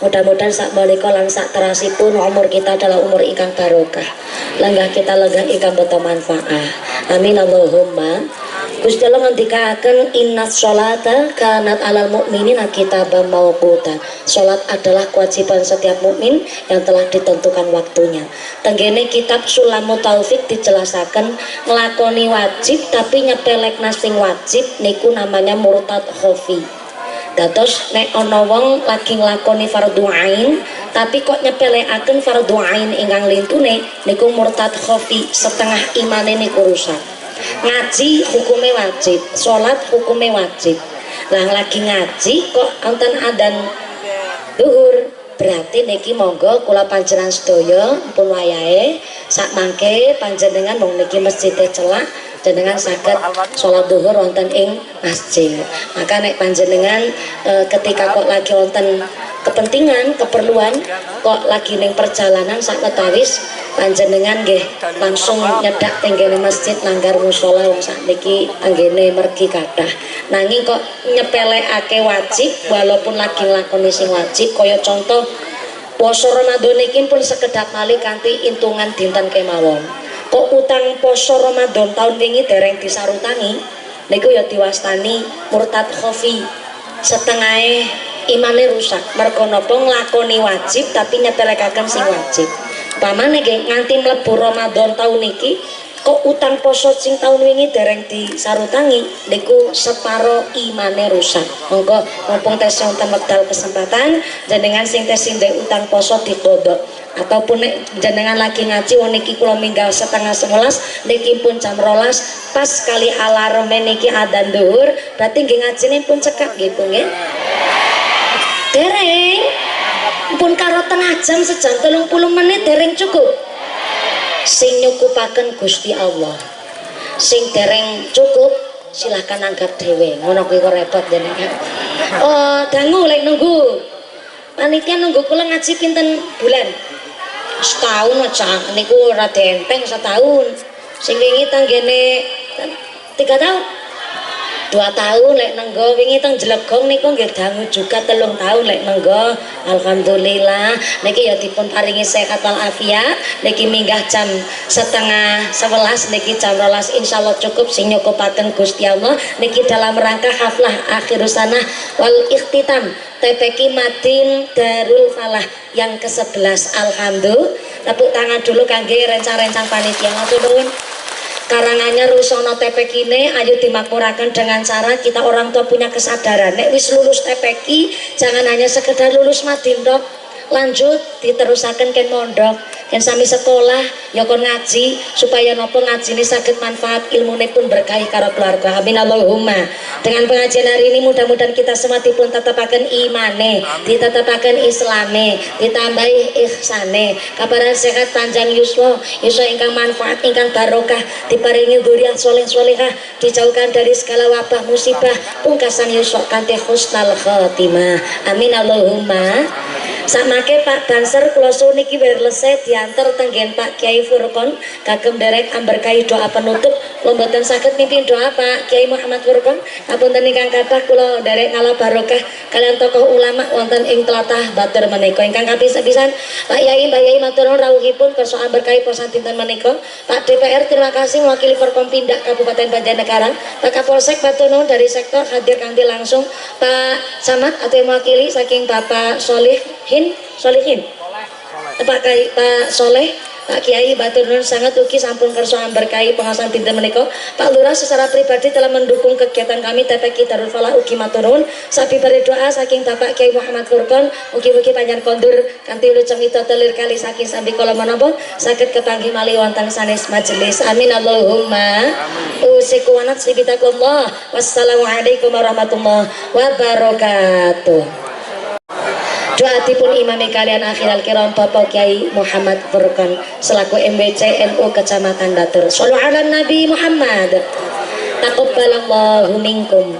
Mudah-mudahan sak menika lan sak terasipun umur kita adalah umur ingkang barokah. Lenggah kita lenggah ingkang boten manfaat. Amin Allahumma. Gusti Allah ngendikaken innas sholata kanat alal mukminina kitaban mauquta. Salat adalah kewajiban setiap mukmin yang telah ditentukan waktunya. Tenggene kitab Sulamut Taufik dijelasaken nglakoni wajib tapi nyepelekna sing wajib niku namanya murtad khofi. Dados nek ana wong lagi nglakoni fardhu ain tapi kok nyepelekaken fardhu ain ingkang lintune niku murtad khofi, setengah imane niku rusak. Ngaji hukumnya wajib, sholat hukumnya wajib. Lah lagi ngaji kok wonten adzan duhur, berarti niki monggo kula panjenengan sedaya pun wayahe sak mangke panjenengan mong niki masjide celak jenengan saged sholat duhur wonten ing masjid. Maka nek panjenengan ketika kok lagi wonten kepentingan, keperluan kok lagi ning perjalanan sak ketawis panjenengan nggih langsung nyedak tenggene masjid langgar musala wong sakniki anggene mergi kathah. Nanging kok nyepelekake wajib walaupun lagi nglakoni sing wajib kaya contoh poso Ramadan iki pun sekedap malih kanthi intungan dinten kemawon. Kok utang poso Ramadan tahun wingi dereng disarutangi niku ya diwastani murtad khofi. Setengahe imane rusak mergo napa nglakoni wajib tapi nyepelekaken sing wajib. Pamane nggih nganti mlebu Ramadan taun iki kok utang poso sing taun wingi dereng disarutangi niku separo imane rusak. Monggo mumpung tesih wonten wekdal kesempatan jenengan sing tesih ndek utang poso dikodok ataupun nek jenengan lagi ngaji wong niki kula minggal setengah 11 niki pun jam 12 pas kali alarm niki adzan dhuwur berarti nggih ngajine pun cekak nggih Bu nggih. Dereng pun karo tengah jam sejam 30 menit dereng cukup. Sing nyukupaken Gusti Allah. Sing dereng cukup silahkan anggap dhewe. Ngono kuwi kok repot jenengan. Oh, dangu lek nunggu. Panitia nunggu kula ngaji pinten bulan? Setahun aja. Niku ora enteng setahun. Sing wingi tanggene 3 tahun. 2 tahun lek nenggo wingi teng Jlegong niku nggih dangu juga 3 tahun lek nenggo. Alhamdulillah niki ya dipun paringi sehat wal afiat. Niki minggah jam setengah 11 niki jam 12 insyaallah cukup sing nyukupaken Gusti Allah niki dalam rangka haflah akhirus sanah wal ikhtitam TPQ Madin Darul Falah yang ke-11. Alhamdulillah. Tepuk tangan dulu kangge rencang-rencang panitia matur nuwun. Karangannya rusono TPQ ini ayo dimakmurakan dengan cara kita orang tua punya kesadaran nek wis lulus TPQ jangan hanya sekedar lulus madin dok, lanjut diterusaken ken mondok ken sami sekolah ya kon ngaji supaya nopo ngaji ini sakit manfaat ilmune pun berkah karo keluarga. Amin Allahumma. Dengan pengajian hari ini mudah-mudahan kita semua dipun tetapaken imane, ditetapaken islame, ditambahi ihsane, kabaran sehat panjang yuswa ingkang manfaat ingkang barokah, diparingi dzurriyyah sholeh sholehah, dijauhkan dari segala wabah musibah, pungkasan yuswa kanthi husnul khotimah. Amin Allahumma. Samake Pak Banser kula suwun niki berlesai diantar tenggen Pak Kiai Furqon kagem derek amberkahi doa penutup. Kula mboten saged mimpin doa Pak Kiai Muhammad Furqon. Apunten ingkang kathah kula derek ngalah barokah kalian tokoh ulama wonten ing tlatah Batur menika. Ingkang kapisan Pak Yai Mbak Yai matur nuwun rawuhipun kersa amberkahi posan dinten menika. Pak DPR terima kasih mewakili Forkompinda Kabupaten Banjarnegara. Pak Kapolsek matur nuwun dari sektor hadir kanthi langsung. Pak Camat atau mewakili saking Bapak Solihin Pak Soleh Pak Kiai Batur Nun sangat ugi sampun kersa berkahi pengawasan dinten menika. Pak Lurah secara pribadi telah mendukung kegiatan kami TPQ Darul Falah ugi matur nuwun. Sabi bari doa saking Bapak Kiai Muhammad Furqon ugi-ugi panjenengan kondur kanthi luceng ito telir kali saking sambi kala menapa saged kepanggih malih wonten sanes majelis. Amin Allahumma. Usiku wa nafsi bitaqullah. Wassalamualaikum warahmatullahi wabarakatuh. Doatipun imami kalian akhirul kiram Bapak Kiai Muhammad Furqon selaku MBC NU Kecamatan Batur. Shallu ala Nabi Muhammad. Taqabbalallahu minkum.